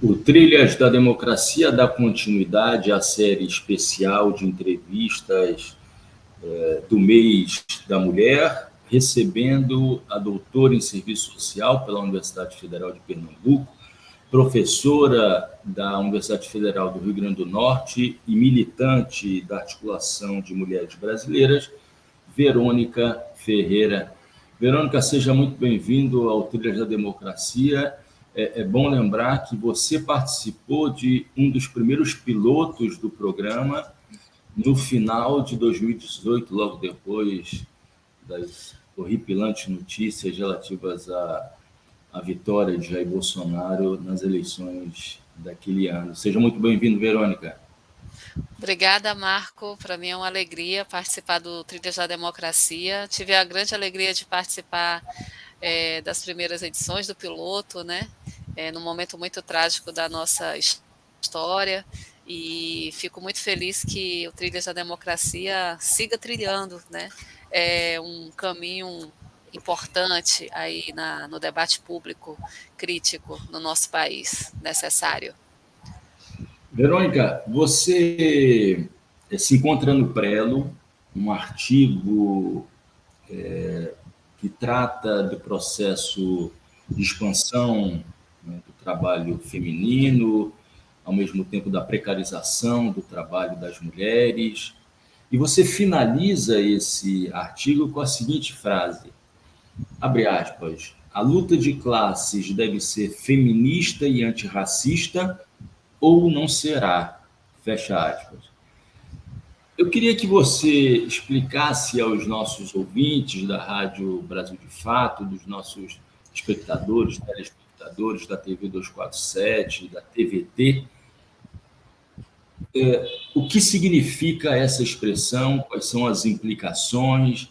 O Trilhas da Democracia dá continuidade à série especial de entrevistas do mês da mulher, recebendo a doutora em Serviço Social pela Universidade Federal de Pernambuco, professora da Universidade Federal do Rio Grande do Norte e militante da Articulação de Mulheres Brasileiras, Verônica Ferreira. Verônica, seja muito bem-vindo ao Trilhas da Democracia. É bom lembrar que você participou de um dos primeiros pilotos do programa no final de 2018, logo depois das horripilantes notícias relativas à vitória de Jair Bolsonaro nas eleições daquele ano. Seja muito bem-vindo, Verônica. Obrigada, Marco. Para mim é uma alegria participar do Trilhas da Democracia. Tive a grande alegria de participar das primeiras edições do piloto, né? Num momento muito trágico da nossa história. E fico muito feliz que o Trilhas da Democracia siga trilhando, né? Um caminho importante aí no debate público crítico no nosso país, necessário. Verônica, você se encontra no Prelo, um artigo que trata do processo de expansão, né, do trabalho feminino, ao mesmo tempo da precarização do trabalho das mulheres. E você finaliza esse artigo com a seguinte frase, abre aspas, a luta de classes deve ser feminista e antirracista ou não será, fecha aspas. Eu queria que você explicasse aos nossos ouvintes da Rádio Brasil de Fato, dos nossos espectadores, telespectadores da TV 247, da TVT, o que significa essa expressão, quais são as implicações,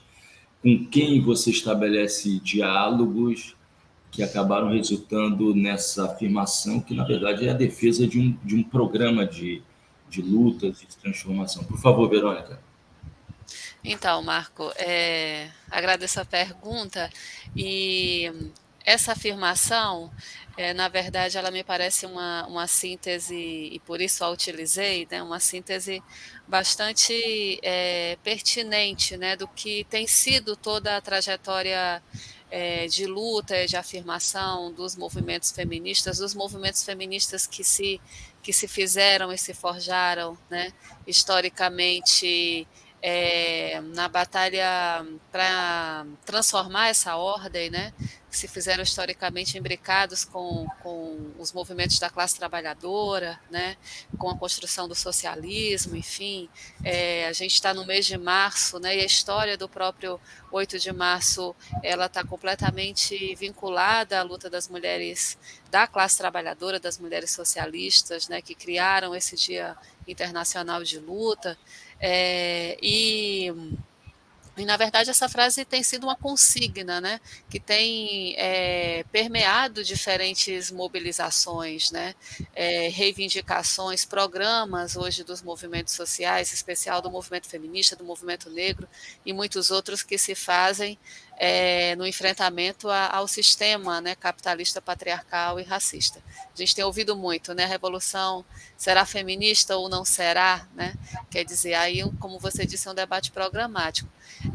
com quem você estabelece diálogos que acabaram resultando nessa afirmação, que na verdade é a defesa de um programa de lutas e de transformação. Por favor, Verônica. Então, Marco, agradeço a pergunta e essa afirmação, na verdade, ela me parece uma síntese, e por isso a utilizei, né, uma síntese bastante pertinente, né, do que tem sido toda a trajetória de luta, de afirmação dos movimentos feministas que se fizeram e se forjaram, né, historicamente na batalha para transformar essa ordem, né, que se fizeram historicamente imbricados com os movimentos da classe trabalhadora, né, com a construção do socialismo, enfim. A gente está no mês de março, né, e a história do próprio 8 de março ela está completamente vinculada à luta das mulheres da classe trabalhadora, das mulheres socialistas, né, que criaram esse Dia Internacional de Luta. E, na verdade, essa frase tem sido uma consigna, né, que tem permeado diferentes mobilizações, né, reivindicações, programas hoje dos movimentos sociais, em especial do movimento feminista, do movimento negro e muitos outros que se fazem no enfrentamento ao sistema, né, capitalista, patriarcal e racista. A gente tem ouvido muito, né, a revolução será feminista ou não será, né? Quer dizer, aí, como você disse, é um debate programático.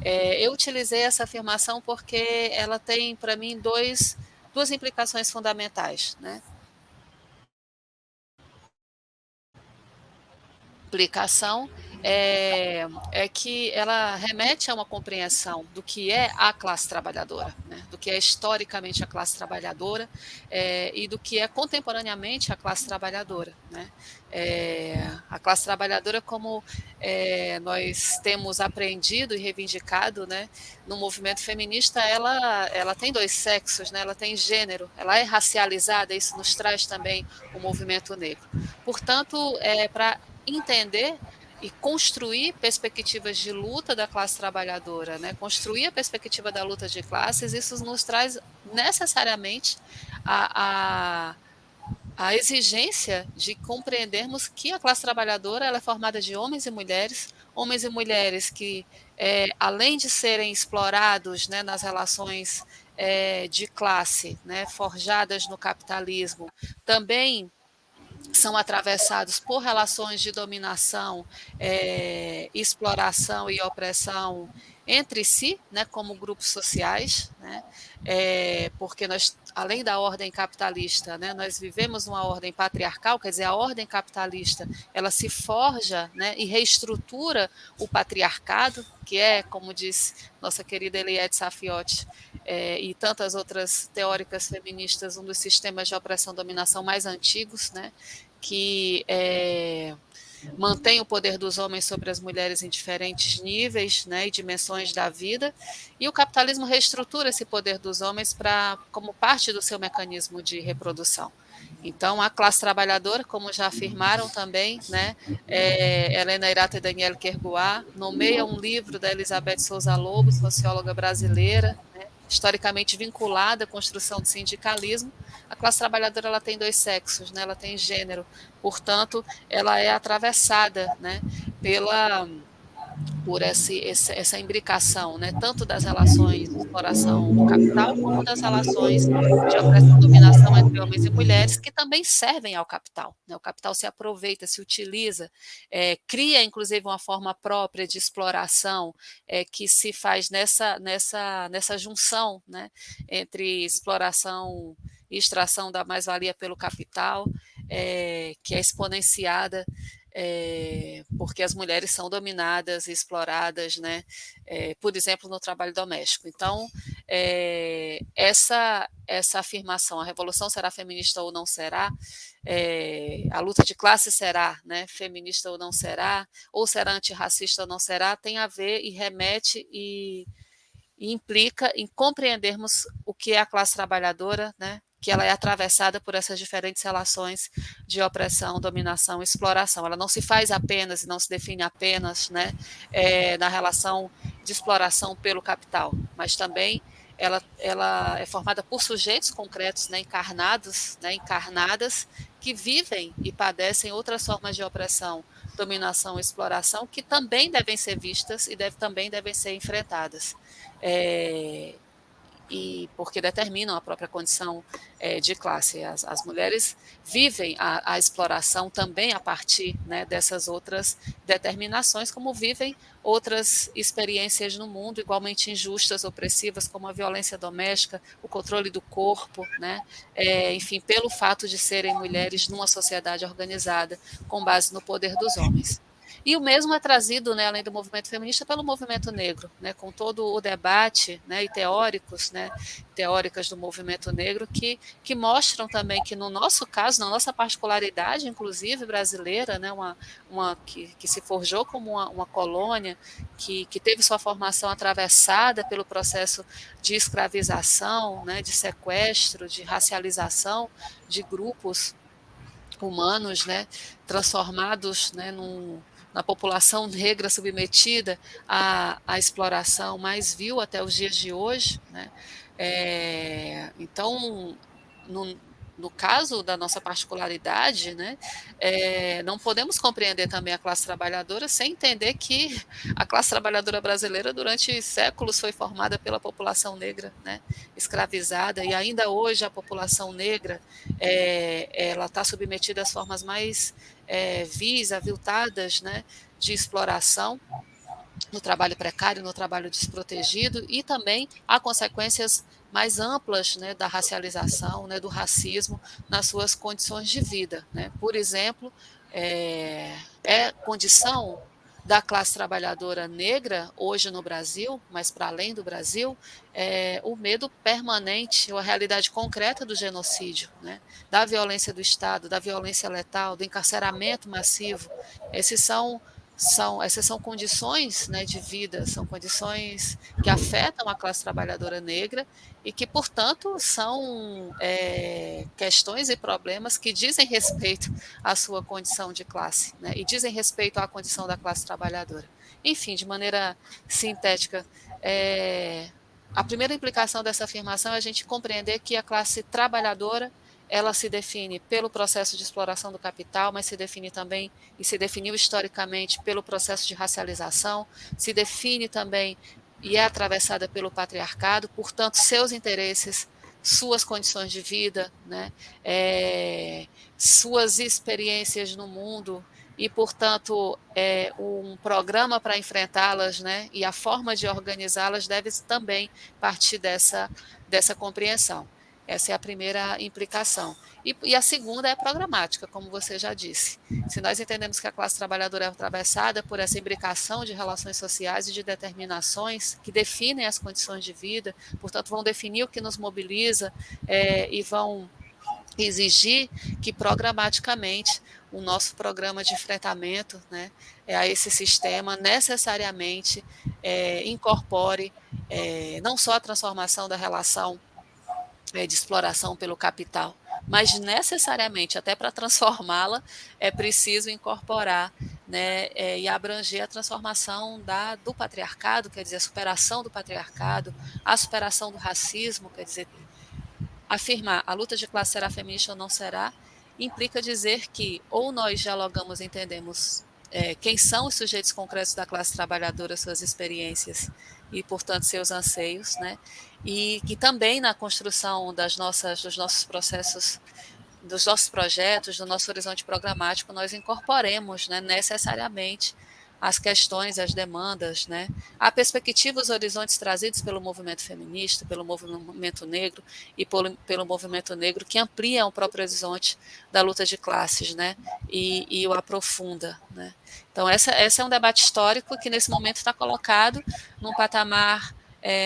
Eu utilizei essa afirmação porque ela tem, para mim, duas implicações fundamentais, né? Implicação é que ela remete a uma compreensão do que é a classe trabalhadora, né? Do que é historicamente a classe trabalhadora e do que é contemporaneamente a classe trabalhadora, né? A classe trabalhadora, como nós temos aprendido e reivindicado, né, no movimento feminista, ela tem dois sexos, né? Ela tem gênero, ela é racializada, isso nos traz também o movimento negro. Portanto, para entender e construir perspectivas de luta da classe trabalhadora, né? Construir a perspectiva da luta de classes, isso nos traz necessariamente a exigência de compreendermos que a classe trabalhadora ela é formada de homens e mulheres que, além de serem explorados, né, nas relações de classe, né, forjadas no capitalismo, também são atravessados por relações de dominação, exploração e opressão entre si, né, como grupos sociais, né, porque nós, além da ordem capitalista, né, nós vivemos uma ordem patriarcal, quer dizer, a ordem capitalista, ela se forja, né, e reestrutura o patriarcado, que é, como diz nossa querida Eliette Saffioti, e tantas outras teóricas feministas, um dos sistemas de opressão-dominação mais antigos, né, que mantém o poder dos homens sobre as mulheres em diferentes níveis, né, e dimensões da vida, e o capitalismo reestrutura esse poder dos homens como parte do seu mecanismo de reprodução. Então, a classe trabalhadora, como já afirmaram também, né, Helena Irata e Danielle Kerguá, nomeia um livro da Elizabeth Souza Lobo, socióloga brasileira, né, historicamente vinculada à construção do sindicalismo. A classe trabalhadora ela tem dois sexos, né, ela tem gênero, portanto, ela é atravessada, né, por essa imbricação, né, tanto das relações de exploração do capital, como das relações de opressão-dominação entre homens e mulheres, que também servem ao capital. Né? O capital se aproveita, se utiliza, cria, inclusive, uma forma própria de exploração que se faz nessa junção, né, entre exploração e extração da mais-valia pelo capital, que é exponenciada porque as mulheres são dominadas e exploradas, né, por exemplo, no trabalho doméstico. Então, essa afirmação, a revolução será feminista ou não será, a luta de classe será, né, feminista ou não será, ou será antirracista ou não será, tem a ver e remete e implica em compreendermos o que é a classe trabalhadora, né, que ela é atravessada por essas diferentes relações de opressão, dominação e exploração. Ela não se faz apenas e não se define apenas, né, na relação de exploração pelo capital, mas também ela é formada por sujeitos concretos, né, encarnados, né, encarnadas, que vivem e padecem outras formas de opressão, dominação e exploração, que também devem ser vistas e também devem ser enfrentadas. E porque determinam a própria condição de classe. As mulheres vivem a exploração também a partir, né, dessas outras determinações, como vivem outras experiências no mundo igualmente injustas, opressivas, como a violência doméstica, o controle do corpo, né, enfim, pelo fato de serem mulheres numa sociedade organizada com base no poder dos homens. E o mesmo é trazido, né, além do movimento feminista, pelo movimento negro, né, com todo o debate, né, e teóricos, né, teóricas do movimento negro que mostram também que no nosso caso, na nossa particularidade, inclusive brasileira, né, que se forjou como uma colônia, que teve sua formação atravessada pelo processo de escravização, né, de sequestro, de racialização de grupos humanos, né, transformados, né, na população negra submetida à exploração mais vil até os dias de hoje. Né? Então, no caso da nossa particularidade, né, não podemos compreender também a classe trabalhadora sem entender que a classe trabalhadora brasileira durante séculos foi formada pela população negra, né, escravizada, e ainda hoje a população negra ela está submetida às formas mais vis, aviltadas, né, de exploração, no trabalho precário, no trabalho desprotegido, e também há consequências mais amplas, né, da racialização, né, do racismo nas suas condições de vida. Né? Por exemplo, condição da classe trabalhadora negra hoje no Brasil, mas para além do Brasil, o medo permanente, ou a realidade concreta do genocídio, né? Da violência do Estado, da violência letal, do encarceramento massivo. Essas são condições, né, de vida, são condições que afetam a classe trabalhadora negra e que, portanto, são questões e problemas que dizem respeito à sua condição de classe, né, e dizem respeito à condição da classe trabalhadora. Enfim, de maneira sintética, a primeira implicação dessa afirmação é a gente compreender que a classe trabalhadora ela se define pelo processo de exploração do capital, mas se define também, e se definiu historicamente, pelo processo de racialização, se define também e é atravessada pelo patriarcado, portanto, seus interesses suas condições de vida, né, suas experiências no mundo e, portanto, um programa para enfrentá-las, né, e a forma de organizá-las deve também partir dessa compreensão. Essa é a primeira implicação. E a segunda é programática, como você já disse. Se nós entendemos que a classe trabalhadora é atravessada por essa imbricação de relações sociais e de determinações que definem as condições de vida, portanto, vão definir o que nos mobiliza e vão exigir que programaticamente o nosso programa de enfrentamento, né, a esse sistema necessariamente incorpore não só a transformação da relação de exploração pelo capital, mas necessariamente, até para transformá-la, é preciso incorporar, né, e abranger a transformação do patriarcado, quer dizer, a superação do patriarcado, a superação do racismo, quer dizer, afirmar a luta de classe será feminista ou não será, implica dizer que ou nós dialogamos e entendemos quem são os sujeitos concretos da classe trabalhadora, suas experiências e, portanto, seus anseios, né? E que também na construção dos nossos processos, dos nossos projetos, do nosso horizonte programático, nós incorporemos, né, necessariamente as questões, as demandas, né, a perspectiva, os horizontes trazidos pelo movimento feminista, pelo movimento negro e pelo movimento negro, que ampliam o próprio horizonte da luta de classes, né, e o aprofunda, né. Então, esse é um debate histórico que, nesse momento, está colocado num patamar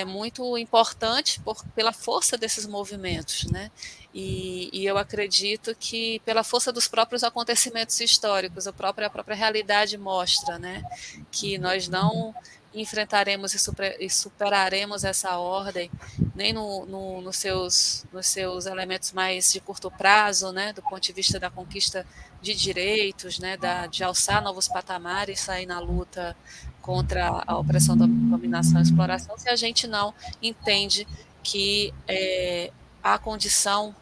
muito importante pela força desses movimentos, né? E eu acredito que pela força dos próprios acontecimentos históricos, a própria realidade mostra, né, que nós não enfrentaremos e superaremos essa ordem nem nos seus elementos mais de curto prazo, né, do ponto de vista da conquista de direitos, né, de alçar novos patamares, sair na luta contra a opressão, dominação e exploração, se a gente não entende que a condição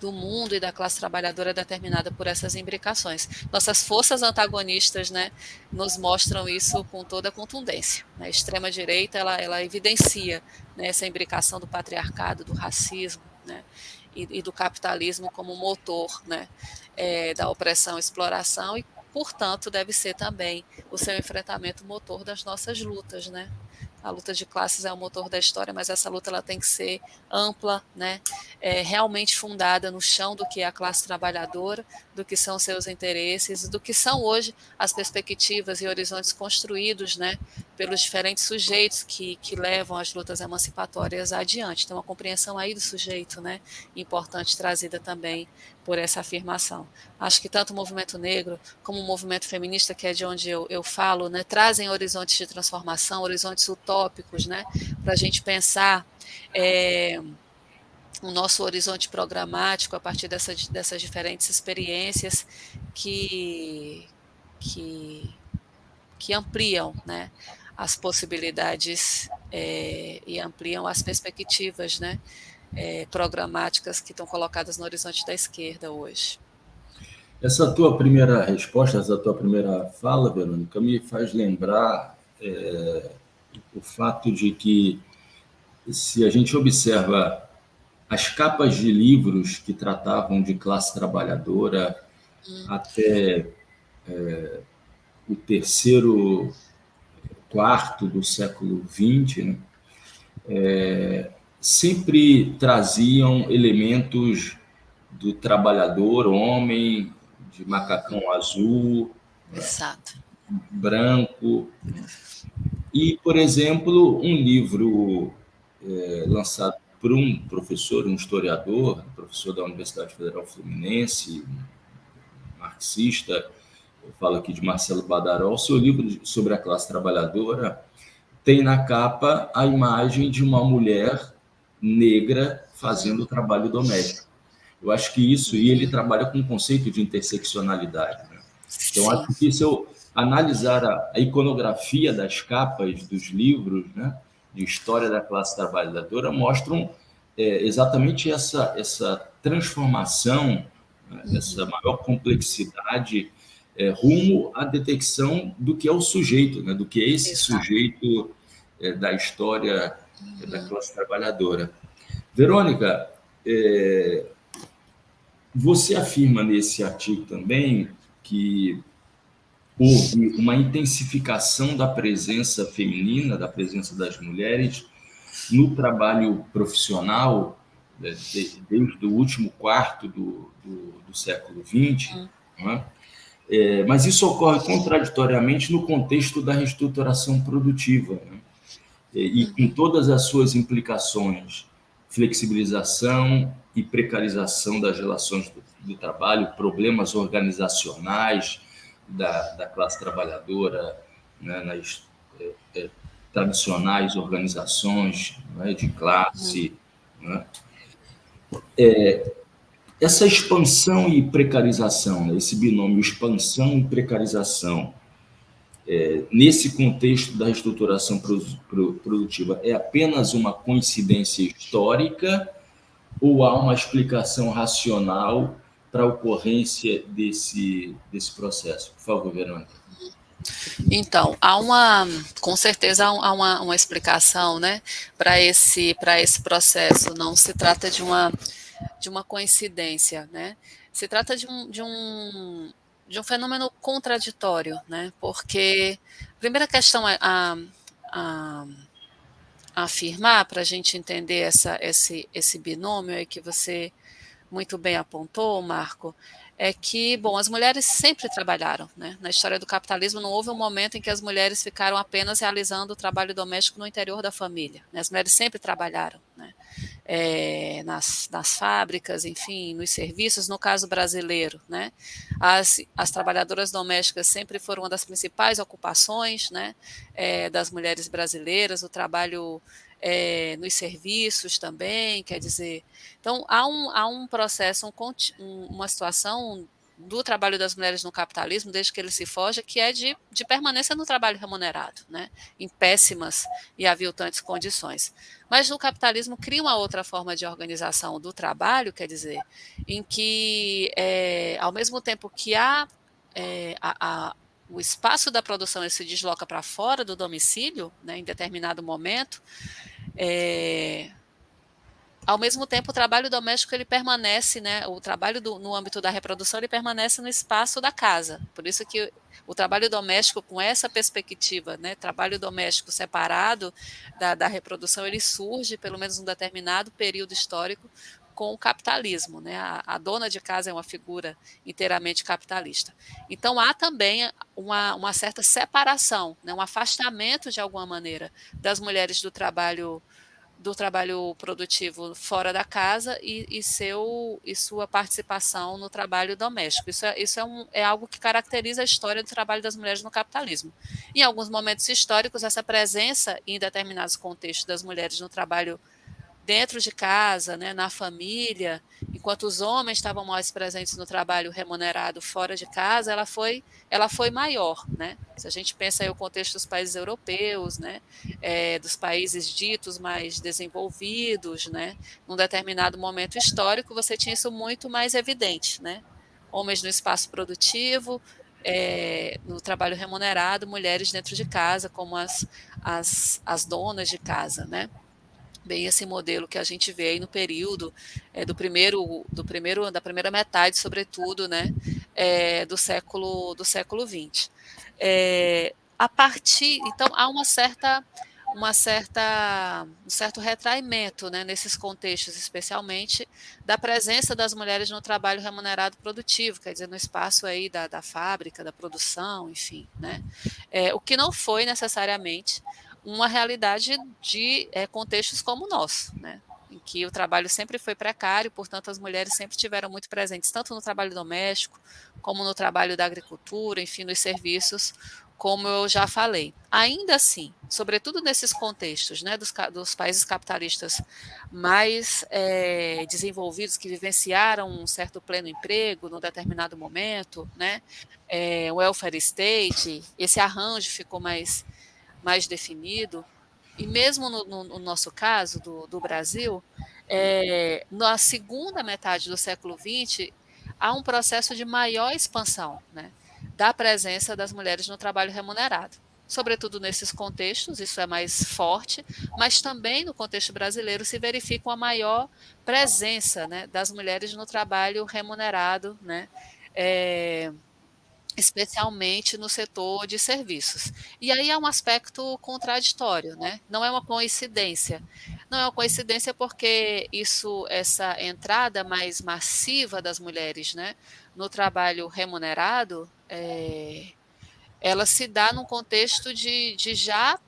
do mundo e da classe trabalhadora é determinada por essas imbricações. Nossas forças antagonistas, né, nos mostram isso com toda a contundência. A extrema-direita ela evidencia, né, essa imbricação do patriarcado, do racismo, né, e do capitalismo como motor, né, da opressão e exploração e, portanto, deve ser também o seu enfrentamento motor das nossas lutas, né? A luta de classes é o motor da história, mas essa luta ela tem que ser ampla, né? Realmente fundada no chão do que é a classe trabalhadora, do que são seus interesses, do que são hoje as perspectivas e horizontes construídos, né, pelos diferentes sujeitos que levam as lutas emancipatórias adiante. Então, uma compreensão aí do sujeito, né, importante trazida também por essa afirmação. Acho que tanto o movimento negro como o movimento feminista, que é de onde eu falo, né, trazem horizontes de transformação, horizontes utópicos, né, para a gente pensar o nosso horizonte programático a partir dessas diferentes experiências que ampliam, né, as possibilidades e ampliam as perspectivas, né, programáticas que estão colocadas no horizonte da esquerda hoje. Essa tua primeira resposta, essa tua primeira fala, Verônica, me faz lembrar o fato de que, se a gente observa as capas de livros que tratavam de classe trabalhadora até o terceiro quarto do século XX, né, sempre traziam elementos do trabalhador homem, de macacão azul, Exato, branco. E, por exemplo, um livro lançado por um professor, um historiador, professor da Universidade Federal Fluminense, marxista, eu falo aqui de Marcelo Badaró, seu livro sobre a classe trabalhadora tem na capa a imagem de uma mulher negra fazendo o trabalho doméstico. Eu acho que isso, e ele trabalha com o conceito de interseccionalidade, né? Então, acho que se eu analisar a iconografia das capas dos livros, né, de história da classe trabalhadora, mostram exatamente essa transformação, né, essa maior complexidade rumo à detecção do que é o sujeito, né, do que é esse sujeito da história da classe trabalhadora. Verônica, você afirma nesse artigo também que houve uma intensificação da presença feminina, da presença das mulheres no trabalho profissional desde o último quarto do século XX, né? Mas isso ocorre contraditoriamente no contexto da reestruturação produtiva, né? E com todas as suas implicações, flexibilização e precarização das relações do trabalho, problemas organizacionais da classe trabalhadora, né, nas tradicionais organizações, né, de classe, né? Essa expansão e precarização, né, esse binômio expansão e precarização, nesse contexto da reestruturação produtiva, é apenas uma coincidência histórica ou há uma explicação racional para a ocorrência desse processo? Por favor, Verônica. Então, com certeza há uma explicação, né, para esse processo. Não se trata de uma coincidência, né? Se trata de um fenômeno contraditório, né? Porque a primeira questão a afirmar para a gente entender esse binômio aí que você muito bem apontou, Marco, é que, bom, as mulheres sempre trabalharam, né? Na história do capitalismo não houve um momento em que as mulheres ficaram apenas realizando o trabalho doméstico no interior da família, né? As mulheres sempre trabalharam, né? Nas fábricas, enfim, nos serviços, no caso brasileiro, né? As trabalhadoras domésticas sempre foram uma das principais ocupações, né? Das mulheres brasileiras, o trabalho nos serviços também, quer dizer, então há um processo, uma situação do trabalho das mulheres no capitalismo, desde que ele se foge, que é de permanência no trabalho remunerado, né, em péssimas e aviltantes condições. Mas no capitalismo cria uma outra forma de organização do trabalho, quer dizer, em que, ao mesmo tempo que o espaço da produção ele se desloca para fora do domicílio, né, em determinado momento, ao mesmo tempo, o trabalho doméstico ele permanece, né? O trabalho no âmbito da reprodução ele permanece no espaço da casa. Por isso que o trabalho doméstico, com essa perspectiva, né? Trabalho doméstico separado da reprodução, ele surge, pelo menos num determinado período histórico, com o capitalismo, né? A dona de casa é uma figura inteiramente capitalista. Então há também uma certa separação, né? Um afastamento de alguma maneira das mulheres do trabalho produtivo fora da casa e sua participação no trabalho doméstico. Isso é algo que caracteriza a história do trabalho das mulheres no capitalismo. Em alguns momentos históricos, essa presença em determinados contextos das mulheres no trabalho dentro de casa, né, na família, enquanto os homens estavam mais presentes no trabalho remunerado fora de casa, ela foi maior, né? Se a gente pensa aí o contexto dos países europeus, né, dos países ditos mais desenvolvidos, né, num determinado momento histórico, você tinha isso muito mais evidente, né? Homens no espaço produtivo, no trabalho remunerado, mulheres dentro de casa, como as donas de casa, né? Bem esse modelo que a gente vê aí no período da primeira metade, sobretudo, né, do século XX. Então há um certo retraimento, né, nesses contextos, especialmente da presença das mulheres no trabalho remunerado produtivo, quer dizer, no espaço aí da fábrica, da produção, enfim, né, o que não foi necessariamente uma realidade de contextos como o nosso, né? Em que o trabalho sempre foi precário, portanto as mulheres sempre tiveram muito presentes, tanto no trabalho doméstico, como no trabalho da agricultura, enfim, nos serviços, como eu já falei. Ainda assim, sobretudo nesses contextos, né, dos países capitalistas mais desenvolvidos, que vivenciaram um certo pleno emprego num determinado momento, né, o welfare state, esse arranjo ficou mais definido, e mesmo no nosso caso, do Brasil, na segunda metade do século XX, há um processo de maior expansão, né, da presença das mulheres no trabalho remunerado. sobretudo nesses contextos, isso é mais forte, mas também no contexto brasileiro se verifica uma maior presença, né, das mulheres no trabalho remunerado, né, especialmente no setor de serviços. E aí é um aspecto contraditório, né? Não é uma coincidência. Não é uma coincidência porque essa entrada mais massiva das mulheres, né, no trabalho remunerado, ela se dá num contexto de já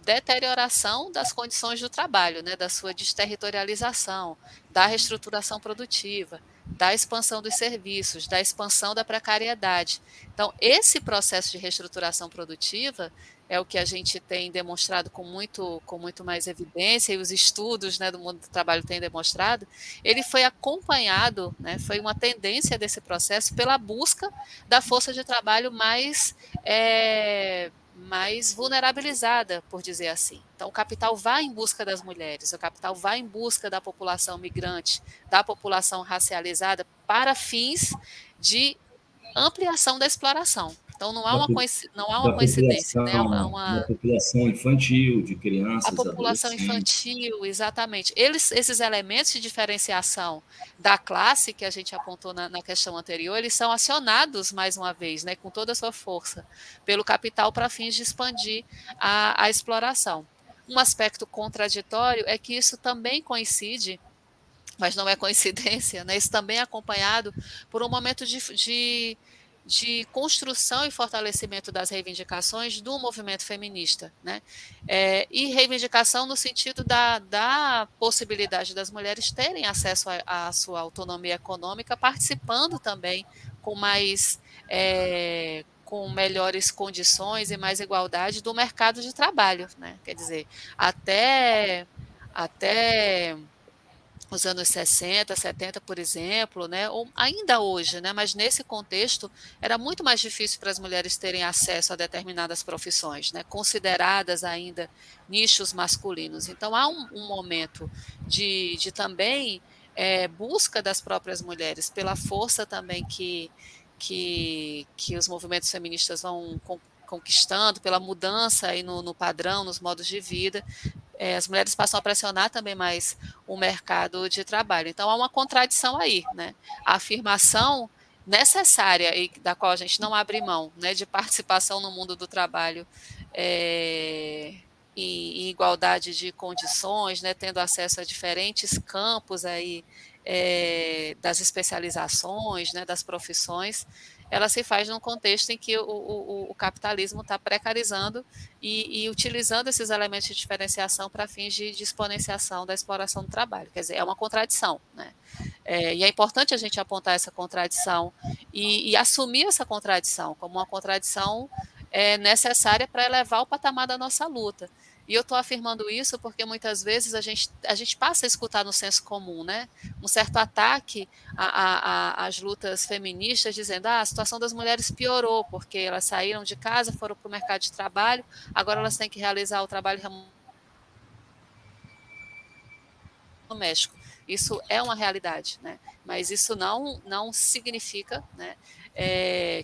deterioração das condições do trabalho, né, da sua desterritorialização, da reestruturação produtiva, da expansão dos serviços, da expansão da precariedade. Então, esse processo de reestruturação produtiva é o que a gente tem demonstrado com muito mais evidência, e os estudos, né, do mundo do trabalho têm demonstrado, ele foi acompanhado, né, foi uma tendência desse processo pela busca da força de trabalho mais vulnerabilizada, por dizer assim. Então, o capital vai em busca das mulheres, o capital vai em busca da população migrante, da população racializada, para fins de ampliação da exploração. Então, Da, não há uma da coincidência, né? da população infantil, de A crianças, população adolescentes. infantil, exatamente. Esses elementos de diferenciação da classe que a gente apontou na questão anterior, eles são acionados mais uma vez, né, com toda a sua força, pelo capital para fins de expandir a exploração. Um aspecto contraditório é que isso também coincide, mas não é coincidência, né? Isso também é acompanhado por um momento de construção e fortalecimento das reivindicações do movimento feminista, né? E reivindicação no sentido da possibilidade das mulheres terem acesso à sua autonomia econômica, participando também com com melhores condições e mais igualdade do mercado de trabalho, né? Quer dizer, até os anos 60, 70, por exemplo, né, ou ainda hoje, né, mas nesse contexto era muito mais difícil para as mulheres terem acesso a determinadas profissões, né, consideradas ainda nichos masculinos. Então há um momento de também busca das próprias mulheres pela força também que os movimentos feministas vão conquistando, pela mudança aí no padrão, nos modos de vida, as mulheres passam a pressionar também mais o mercado de trabalho. Então, há uma contradição aí, né? A afirmação necessária e da qual a gente não abre mão, né, de participação no mundo do trabalho em igualdade de condições, né, tendo acesso a diferentes campos aí das especializações, né, das profissões, ela se faz num contexto em que o capitalismo está precarizando e utilizando esses elementos de diferenciação para fins de exponenciação da exploração do trabalho. Quer dizer, é uma contradição, né? E é importante a gente apontar essa contradição e assumir essa contradição como uma contradição necessária para elevar o patamar da nossa luta. E eu estou afirmando isso porque muitas vezes a gente passa a escutar no senso comum, né, um certo ataque às lutas feministas, dizendo a situação das mulheres piorou, porque elas saíram de casa, foram para o mercado de trabalho, agora elas têm que realizar o trabalho doméstico. Isso é uma realidade, né? Mas isso não significa, né,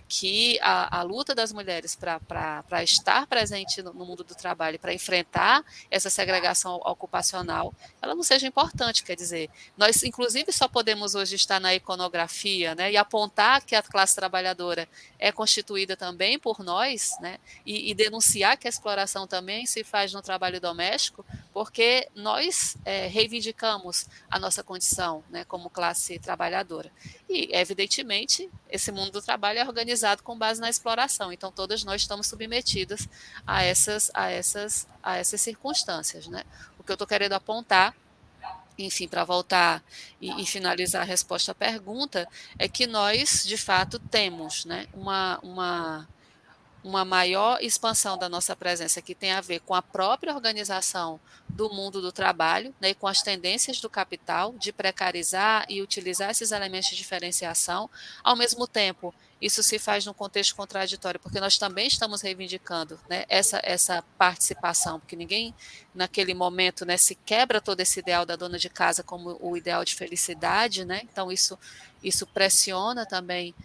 que a luta das mulheres para estar presente no mundo do trabalho, para enfrentar essa segregação ocupacional, ela não seja importante. Quer dizer, nós inclusive só podemos hoje estar na iconografia, né, e apontar que a classe trabalhadora é constituída também por nós, né, e denunciar que a exploração também se faz no trabalho doméstico, porque nós reivindicamos a nossa condição, né, como classe trabalhadora. E, evidentemente, esse mundo do trabalho é organizado com base na exploração, então todas nós estamos submetidas a essas circunstâncias, né? O que eu estou querendo apontar, enfim, para voltar e finalizar a resposta à pergunta, é que nós, de fato, temos, né, uma maior expansão da nossa presença que tem a ver com a própria organização do mundo do trabalho, né, e com as tendências do capital de precarizar e utilizar esses elementos de diferenciação, ao mesmo tempo isso se faz num contexto contraditório, porque nós também estamos reivindicando, né, essa participação, porque ninguém, naquele momento, né, se quebra todo esse ideal da dona de casa como o ideal de felicidade, né, então isso pressiona também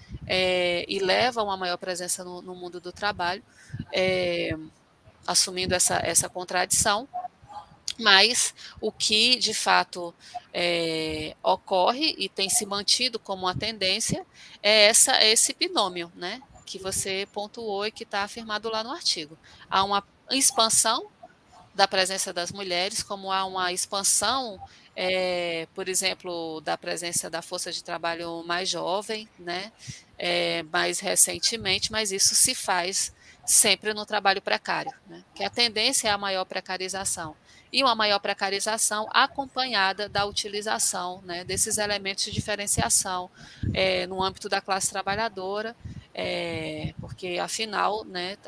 e leva a uma maior presença no mundo do trabalho, assumindo essa contradição. Mas o que, de fato, ocorre e tem se mantido como uma tendência é esse binômio, né, que você pontuou e que está afirmado lá no artigo. Há uma expansão da presença das mulheres, como há uma expansão, por exemplo, da presença da força de trabalho mais jovem, né, mais recentemente, mas isso se faz sempre no trabalho precário, né, que a tendência é a maior precarização. E uma maior precarização acompanhada da utilização, né, desses elementos de diferenciação no âmbito da classe trabalhadora, porque, afinal, né,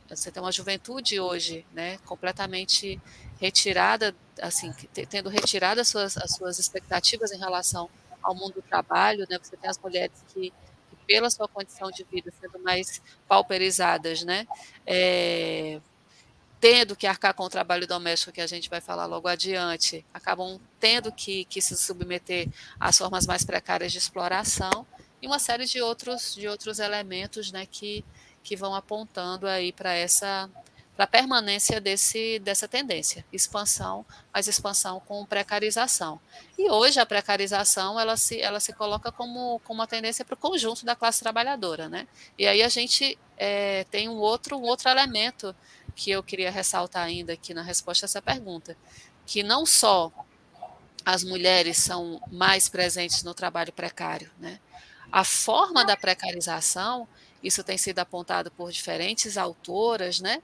você tem uma juventude hoje, né, completamente retirada, assim, tendo retirado as suas expectativas em relação ao mundo do trabalho, né, você tem as mulheres que pela sua condição de vida, sendo mais pauperizadas, né, tendo que arcar com o trabalho doméstico, que a gente vai falar logo adiante, acabam tendo que se submeter às formas mais precárias de exploração, e uma série de outros elementos, né, que vão apontando aí para a permanência dessa tendência, expansão, mas expansão com precarização. E hoje a precarização ela se coloca como uma tendência para o conjunto da classe trabalhadora, né? E aí a gente tem um outro elemento que eu queria ressaltar ainda aqui na resposta a essa pergunta, que não só as mulheres são mais presentes no trabalho precário, né? A forma da precarização, isso tem sido apontado por diferentes autoras, né?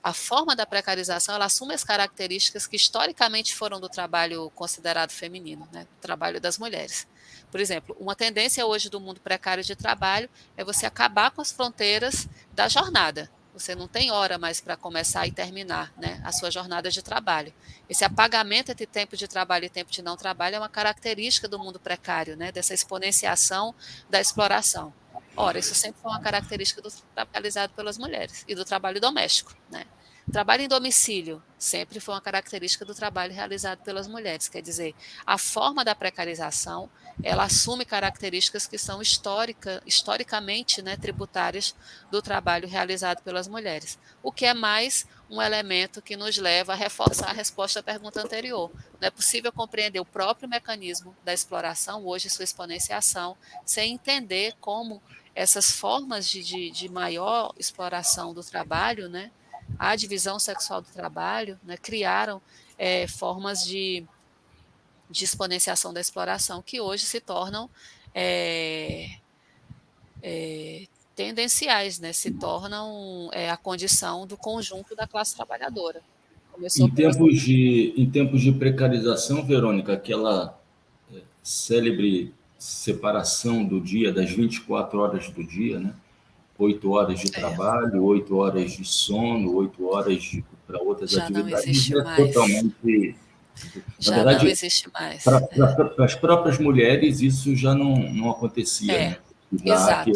A forma da precarização, ela assume as características que historicamente foram do trabalho considerado feminino, né? Do trabalho das mulheres. Por exemplo, uma tendência hoje do mundo precário de trabalho é você acabar com as fronteiras da jornada. Você não tem hora mais para começar e terminar, né, a sua jornada de trabalho. Esse apagamento entre tempo de trabalho e tempo de não trabalho é uma característica do mundo precário, né, dessa exponenciação da exploração. Ora, isso sempre foi uma característica do trabalho realizado pelas mulheres e do trabalho doméstico, né. Trabalho em domicílio sempre foi uma característica do trabalho realizado pelas mulheres, quer dizer, a forma da precarização, ela assume características que são historicamente, né, tributárias do trabalho realizado pelas mulheres, o que é mais um elemento que nos leva a reforçar a resposta à pergunta anterior. Não é possível compreender o próprio mecanismo da exploração, hoje sua exponenciação, sem entender como essas formas de maior exploração do trabalho, né, a divisão sexual do trabalho, né, criaram formas de exponenciação da exploração que hoje se tornam tendenciais, né, se tornam a condição do conjunto da classe trabalhadora. Começou em tempos de precarização, Verônica, aquela célebre separação do dia, das 24 horas do dia, né? 8 horas de trabalho, 8 horas de sono, 8 horas para outras já atividades, não existe é mais. totalmente... Já Na verdade, não existe mais. Para as próprias mulheres, isso já não acontecia, né? Exato.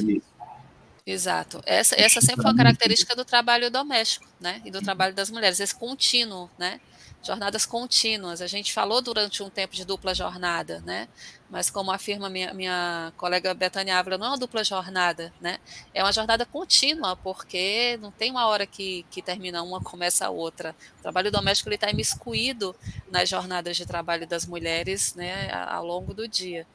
Exato. Essa sempre foi uma característica do trabalho doméstico, né? E do trabalho das mulheres, esse contínuo, né? Jornadas contínuas. A gente falou durante um tempo de dupla jornada, né? Mas como afirma minha colega Betânia Ávila, não é uma dupla jornada, né? É uma jornada contínua, porque não tem uma hora que termina uma, começa a outra. O trabalho doméstico está imiscuído nas jornadas de trabalho das mulheres, né? Ao longo do dia.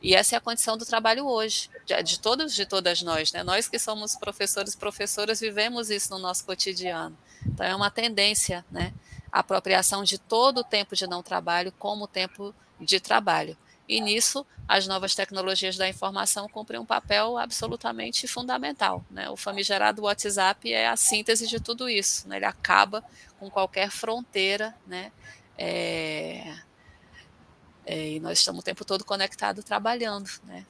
E essa é a condição do trabalho hoje, de todas nós, né? Nós que somos professores e professoras vivemos isso no nosso cotidiano. Então é uma tendência, né? A apropriação de todo o tempo de não trabalho como tempo de trabalho. E nisso, as novas tecnologias da informação cumprem um papel absolutamente fundamental, né? O famigerado WhatsApp é a síntese de tudo isso, né? Ele acaba com qualquer fronteira, né? E nós estamos o tempo todo conectados trabalhando, né?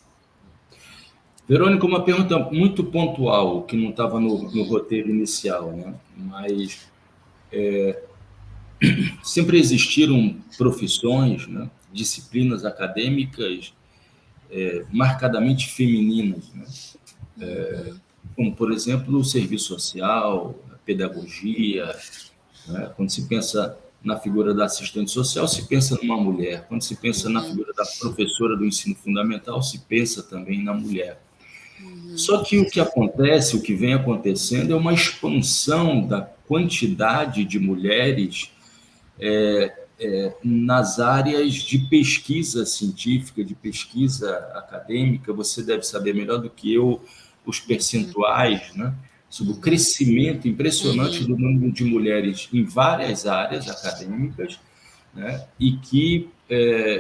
Verônica, uma pergunta muito pontual, que não estava no roteiro inicial, né? Mas sempre existiram profissões, né? Disciplinas acadêmicas marcadamente femininas, né? Uhum. como, por exemplo, o serviço social, a pedagogia, né? Quando se pensa na figura da assistente social, se pensa numa mulher. Quando se pensa na Uhum. figura da professora do ensino fundamental, se pensa também na mulher. Uhum. Só que o que acontece, o que vem acontecendo, é uma expansão da quantidade de mulheres nas áreas de pesquisa científica, de pesquisa acadêmica. Você deve saber melhor do que eu os Uhum. percentuais, né, sobre o Uhum. crescimento impressionante Uhum. do número de mulheres em várias áreas acadêmicas, né, e que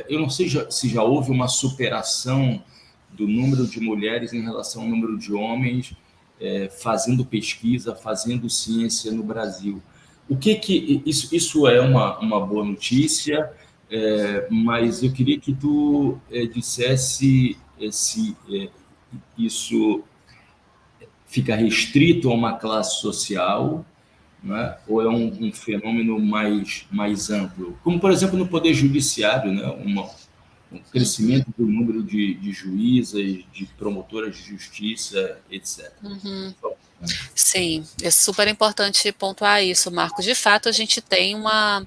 eu não sei se já houve uma superação do número de mulheres em relação ao número de homens fazendo pesquisa, fazendo ciência no Brasil. O que isso é uma boa notícia, mas eu queria que tu dissesse se isso fica restrito a uma classe social, né? Ou é um fenômeno mais amplo, como por exemplo no poder judiciário, né? Um Uhum. crescimento do número de juízas, de promotoras de justiça, etc. Uhum. Por favor. Sim, é super importante pontuar isso, Marco. De fato, a gente tem uma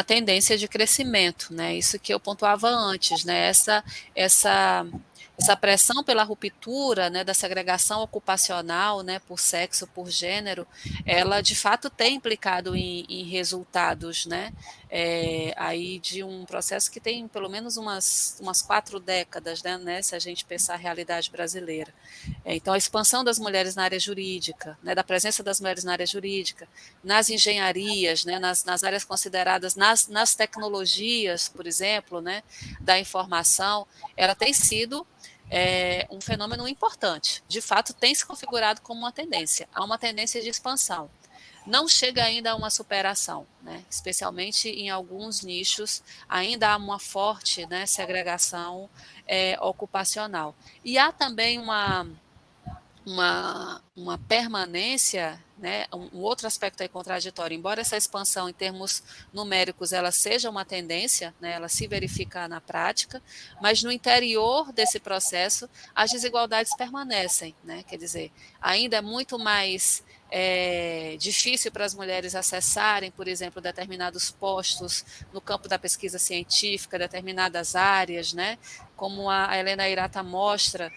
tendência de crescimento, né? Isso que eu pontuava antes, né? Essa, essa pressão pela ruptura, né, da segregação ocupacional, né, por sexo, por gênero, ela de fato tem implicado em resultados, né, aí de um processo que tem pelo menos umas 4 décadas, né, se a gente pensar a realidade brasileira. Então, a expansão das mulheres na área jurídica, né, da presença das mulheres na área jurídica, nas engenharias, né, nas áreas consideradas, nas tecnologias, por exemplo, né, da informação, ela tem sido um fenômeno importante. De fato, tem se configurado como uma tendência. Há uma tendência de expansão. Não chega ainda a uma superação, né? Especialmente em alguns nichos, ainda há uma forte, né, segregação ocupacional. E há também uma permanência, né, um outro aspecto aí contraditório, embora essa expansão em termos numéricos ela seja uma tendência, né, ela se verifica na prática, mas no interior desse processo as desigualdades permanecem, né, quer dizer, ainda é muito mais difícil para as mulheres acessarem, por exemplo, determinados postos no campo da pesquisa científica, determinadas áreas, né, como a Helena Irata mostra,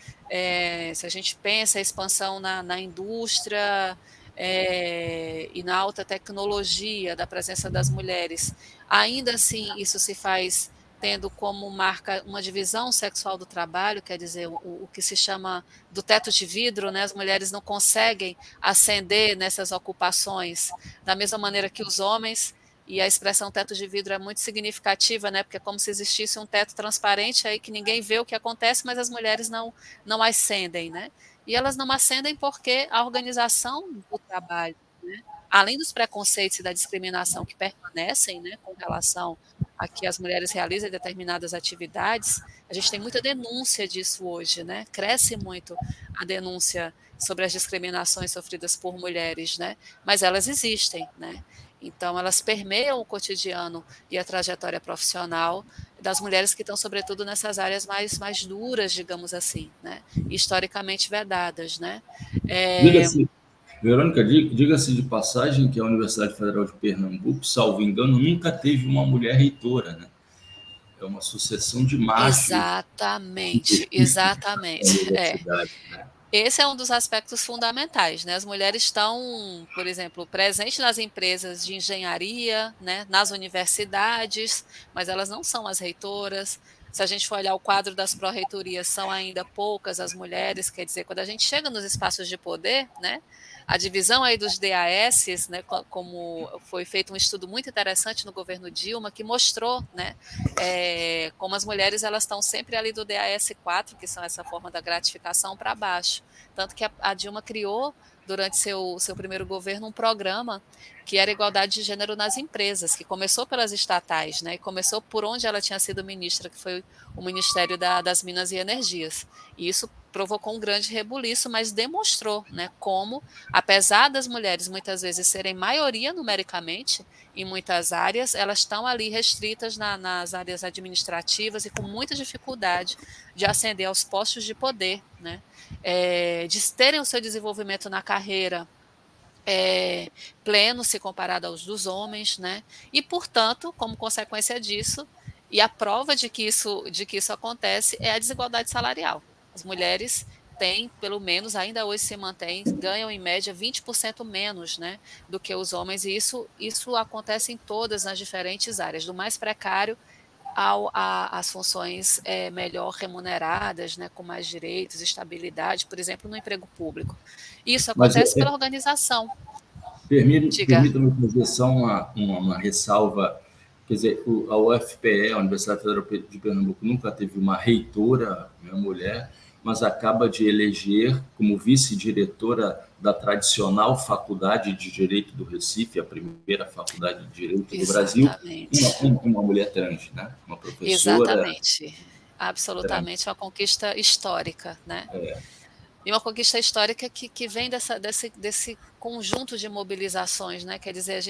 se a gente pensa a expansão na indústria e na alta tecnologia, da presença das mulheres, ainda assim isso se faz tendo como marca uma divisão sexual do trabalho, quer dizer, o que se chama do teto de vidro, né? As mulheres não conseguem ascender nessas ocupações da mesma maneira que os homens, e a expressão teto de vidro é muito significativa, né? Porque é como se existisse um teto transparente aí que ninguém vê o que acontece, mas as mulheres não ascendem, né? E elas não ascendem porque a organização do trabalho, né, além dos preconceitos e da discriminação que permanecem, né, com relação a que as mulheres realizem determinadas atividades, a gente tem muita denúncia disso hoje, né? Cresce muito a denúncia sobre as discriminações sofridas por mulheres, né? Mas elas existem, né? Então, elas permeiam o cotidiano e a trajetória profissional das mulheres que estão, sobretudo, nessas áreas mais duras, digamos assim, né? Historicamente vedadas, né? É, Diga-se, Verônica, diga-se de passagem que a Universidade Federal de Pernambuco, salvo engano, nunca teve uma mulher reitora, né? É uma sucessão de machos que exatamente, na exatamente. universidade, né? Esse é um dos aspectos fundamentais, né? As mulheres estão, por exemplo, presentes nas empresas de engenharia, né, nas universidades, mas elas não são as reitoras. Se a gente for olhar o quadro das pró-reitorias, são ainda poucas as mulheres, quer dizer, quando a gente chega nos espaços de poder, né, a divisão aí dos DAS, né, como foi feito um estudo muito interessante no governo Dilma, que mostrou, né, como as mulheres elas estão sempre ali do DAS 4, que são essa forma da gratificação, para baixo. Tanto que a Dilma criou, durante seu primeiro governo, um programa que era igualdade de gênero nas empresas, que começou pelas estatais, né, e começou por onde ela tinha sido ministra, que foi o Ministério das Minas e Energias. E isso provocou um grande rebuliço, mas demonstrou, né, como, apesar das mulheres muitas vezes serem maioria numericamente em muitas áreas, elas estão ali restritas nas áreas administrativas e com muita dificuldade de ascender aos postos de poder, né, de terem o seu desenvolvimento na carreira pleno se comparado aos dos homens, né? E, portanto, como consequência disso, e a prova de que isso acontece é a desigualdade salarial. As mulheres têm, pelo menos, ainda hoje se mantém, ganham em média 20% menos, né, do que os homens, e isso acontece em todas as diferentes áreas, do mais precário às funções melhor remuneradas, né, com mais direitos, estabilidade, por exemplo, no emprego público. Isso Mas acontece pela organização. Diga. permita-me fazer só uma ressalva. Quer dizer, a UFPE, a Universidade Federal de Pernambuco, nunca teve uma reitora, né, mulher, mas acaba de eleger como vice-diretora da tradicional Faculdade de Direito do Recife, a primeira faculdade de Direito do Brasil, Exatamente. uma mulher trans, né? Uma professora Exatamente. trans. Absolutamente uma conquista histórica, né? E uma conquista histórica que vem desse conjunto de mobilizações, né? Quer dizer,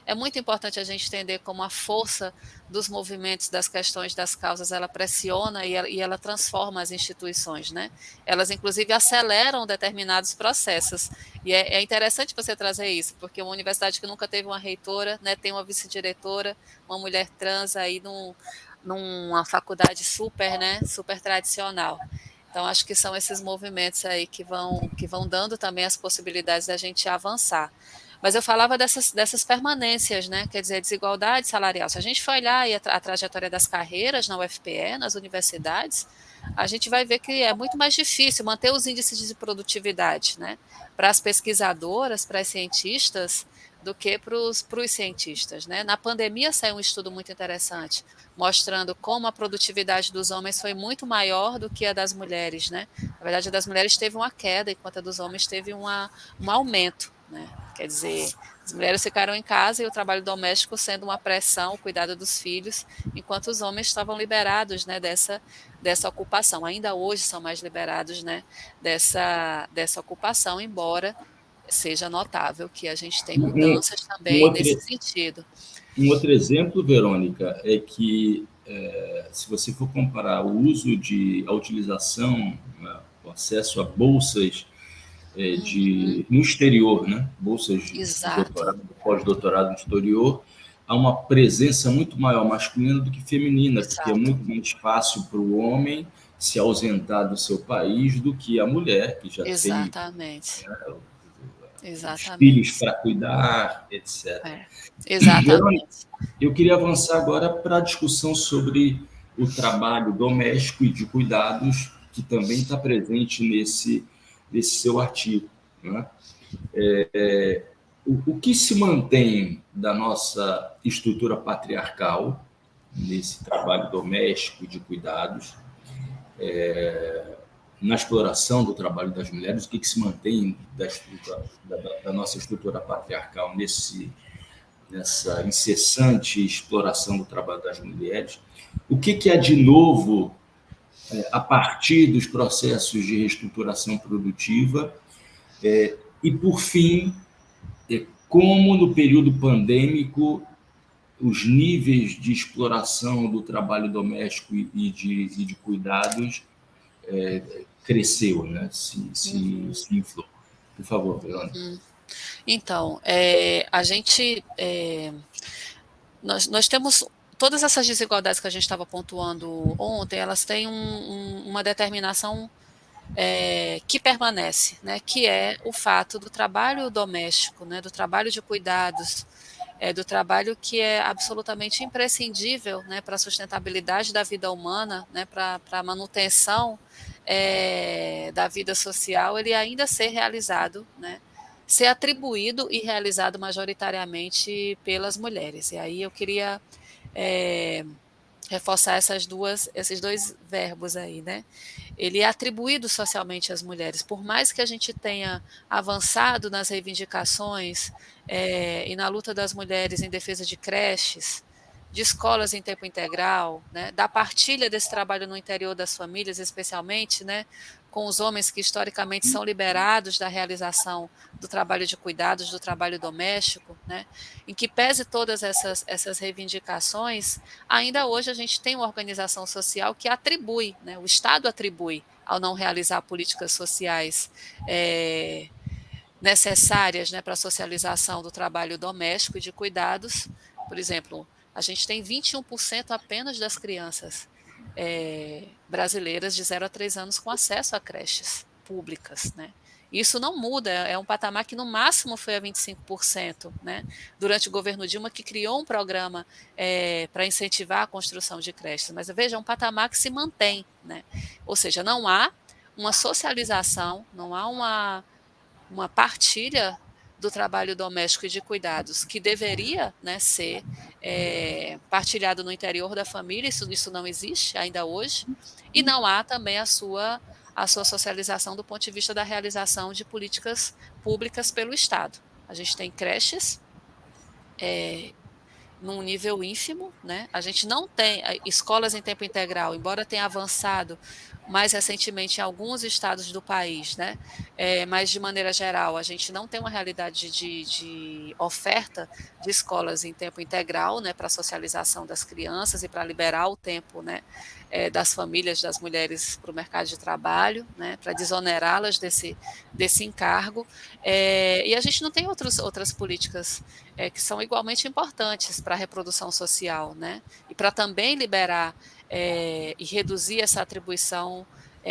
é muito importante a gente entender como a força dos movimentos, das questões, das causas, ela pressiona e ela transforma as instituições, né? Elas, inclusive, aceleram determinados processos. E é interessante você trazer isso, porque uma universidade que nunca teve uma reitora, né, tem uma vice-diretora, uma mulher trans aí numa faculdade super, né, super tradicional. Então, acho que são esses movimentos aí que vão dando também as possibilidades da gente avançar. Mas eu falava dessas permanências, né? Quer dizer, desigualdade salarial. Se a gente for olhar aí a trajetória das carreiras na UFPE, nas universidades, a gente vai ver que é muito mais difícil manter os índices de produtividade, né? Para as pesquisadoras, para as cientistas, do que para os cientistas, né? Na pandemia saiu um estudo muito interessante, mostrando como a produtividade dos homens foi muito maior do que a das mulheres, né? Na verdade, a das mulheres teve uma queda, enquanto a dos homens teve um aumento, né? Quer dizer, as mulheres ficaram em casa e o trabalho doméstico sendo uma pressão, o cuidado dos filhos, enquanto os homens estavam liberados, né, dessa ocupação. Ainda hoje são mais liberados, né, dessa ocupação, embora seja notável que a gente tem Um, mudanças um também outro, nesse sentido. um outro exemplo, Verônica, é que se você for comparar a utilização, né, o acesso a bolsas no exterior, né? Bolsas de Exato, doutorado, pós-doutorado no exterior, há uma presença muito maior masculina do que feminina, porque é exato, muito mais fácil para o homem se ausentar do seu país do que a mulher, que já tem exatamente, os filhos exatamente, para cuidar, etc. é, Verônica, exatamente. eu queria avançar agora para a discussão sobre o trabalho doméstico e de cuidados, que também está presente nesse seu artigo, né? O que se mantém da nossa estrutura patriarcal nesse trabalho doméstico de cuidados, na exploração do trabalho das mulheres, o que se mantém da nossa estrutura patriarcal nessa incessante exploração do trabalho das mulheres, o que há de novo a partir dos processos de reestruturação produtiva e, por fim, como no período pandêmico os níveis de exploração do trabalho doméstico e de cuidados cresceu, né? Se inflou. Por favor, Verônica. Então, a gente, nós temos todas essas desigualdades que a gente estava pontuando ontem, elas têm uma determinação que permanece, né, que é o fato do trabalho doméstico, né, do trabalho de cuidados, do trabalho que é absolutamente imprescindível, né, para a sustentabilidade da vida humana, né, para a manutenção da vida social, ele ainda ser realizado, né, ser atribuído e realizado majoritariamente pelas mulheres. E aí eu queria reforçar esses dois verbos aí, né? Ele é atribuído socialmente às mulheres. Por mais que a gente tenha avançado nas reivindicações e na luta das mulheres em defesa de creches, de escolas em tempo integral, né, da partilha desse trabalho no interior das famílias, especialmente, né, com os homens que historicamente são liberados da realização do trabalho de cuidados, do trabalho doméstico, né, em que pese todas essas reivindicações, ainda hoje a gente tem uma organização social que atribui, né, o Estado atribui ao não realizar políticas sociais necessárias, né, para a socialização do trabalho doméstico e de cuidados. Por exemplo, a gente tem 21% apenas das crianças brasileiras de 0 a 3 anos com acesso a creches públicas, né? Isso não muda, é um patamar que no máximo foi a 25%, né? Durante o governo Dilma, que criou um programa para incentivar a construção de creches. Mas veja, é um patamar que se mantém, né? Ou seja, não há uma socialização, não há uma partilha do trabalho doméstico e de cuidados que deveria, né, ser partilhado no interior da família, isso não existe ainda hoje, e não há também a sua socialização do ponto de vista da realização de políticas públicas pelo Estado. A gente tem creches num nível ínfimo, né? A gente não tem escolas em tempo integral, embora tenha avançado mais recentemente em alguns estados do país, né? Mas de maneira geral, a gente não tem uma realidade de oferta de escolas em tempo integral, né? Para a socialização das crianças e para liberar o tempo, né? Das famílias, das mulheres para o mercado de trabalho, né? Para desonerá-las desse encargo. E a gente não tem outras políticas que são igualmente importantes para a reprodução social, né? E para também liberar e reduzir essa atribuição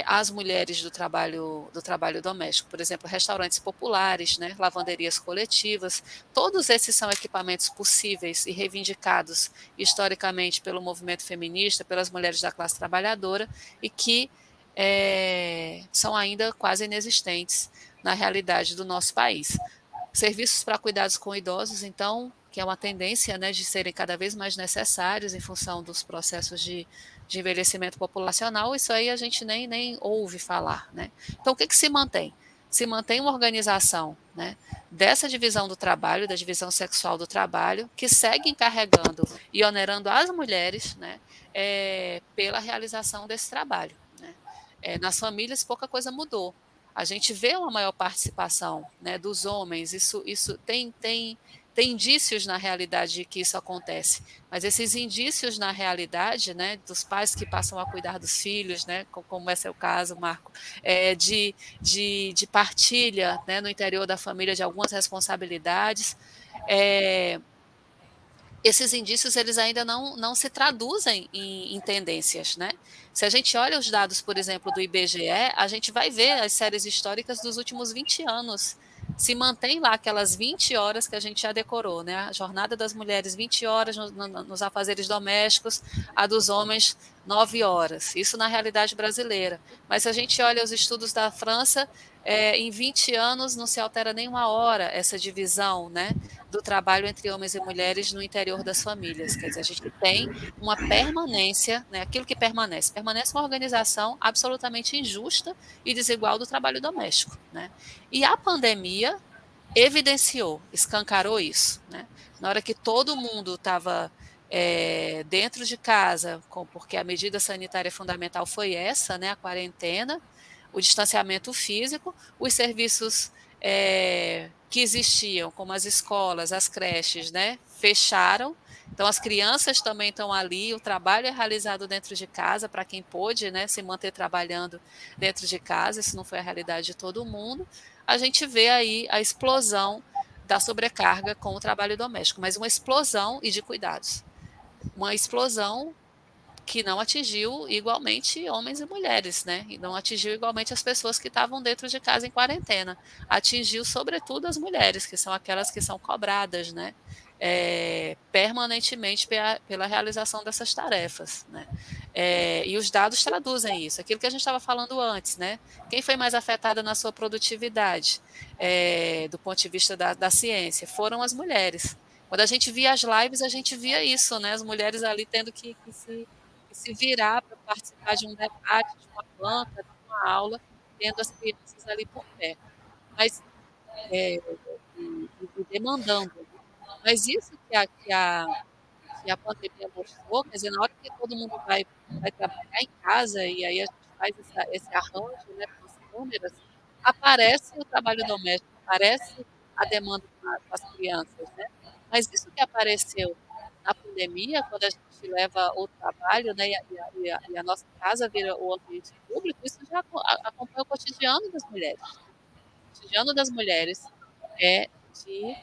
às mulheres do trabalho doméstico. Por exemplo, restaurantes populares, né? Lavanderias coletivas, todos esses são equipamentos possíveis e reivindicados historicamente pelo movimento feminista, pelas mulheres da classe trabalhadora, e que são ainda quase inexistentes na realidade do nosso país. Serviços para cuidados com idosos, então, que é uma tendência, né, de serem cada vez mais necessários em função dos processos de envelhecimento populacional, isso aí a gente nem ouve falar, né? Então, o que se mantém? Se mantém uma organização, né, dessa divisão do trabalho, da divisão sexual do trabalho, que segue encarregando e onerando as mulheres, né, pela realização desse trabalho, né? Nas famílias pouca coisa mudou. A gente vê uma maior participação, né, dos homens, isso tem indícios na realidade de que isso acontece, mas esses indícios na realidade, né, dos pais que passam a cuidar dos filhos, né, como é seu caso, Marco, de partilha, né, no interior da família de algumas responsabilidades, esses indícios eles ainda não se traduzem em tendências, né? Se a gente olha os dados, por exemplo, do IBGE, a gente vai ver as séries históricas dos últimos 20 anos. Se mantém lá aquelas 20 horas que a gente já decorou, né? A jornada das mulheres, 20 horas nos afazeres domésticos, a dos homens, 9 horas. Isso na realidade brasileira. Mas se a gente olha os estudos da França, em 20 anos não se altera nem uma hora essa divisão, né, do trabalho entre homens e mulheres no interior das famílias. Quer dizer, a gente tem uma permanência, né, aquilo que permanece uma organização absolutamente injusta e desigual do trabalho doméstico, né? E a pandemia evidenciou, escancarou isso, né? Na hora que todo mundo estava dentro de casa, porque a medida sanitária fundamental foi essa, né, a quarentena, o distanciamento físico, os serviços que existiam, como as escolas, as creches, né, fecharam. Então, as crianças também estão ali, o trabalho é realizado dentro de casa, para quem pôde, né, se manter trabalhando dentro de casa, isso não foi a realidade de todo mundo. A gente vê aí a explosão da sobrecarga com o trabalho doméstico, mas uma explosão e de cuidados. Uma explosão que não atingiu igualmente homens e mulheres, né? E não atingiu igualmente as pessoas que estavam dentro de casa em quarentena. Atingiu, sobretudo, as mulheres, que são aquelas que são cobradas, né? Permanentemente pela realização dessas tarefas, né? E os dados traduzem isso, aquilo que a gente estava falando antes, né? Quem foi mais afetada na sua produtividade, do ponto de vista da ciência, foram as mulheres. Quando a gente via as lives, a gente via isso, né? As mulheres ali tendo que se virar para participar de um debate, de uma banca, de uma aula, tendo as crianças ali por perto. Mas, e demandando. Mas isso que a que a pandemia mostrou, quer dizer, na hora que todo mundo vai trabalhar em casa e aí a gente faz esse arranjo, né, com as câmeras, aparece o trabalho doméstico, aparece a demanda com as crianças, né? Mas isso que apareceu na pandemia, quando a gente leva o trabalho, né, e a nossa casa vira o ambiente público, isso já acompanha o cotidiano das mulheres. O cotidiano das mulheres é de,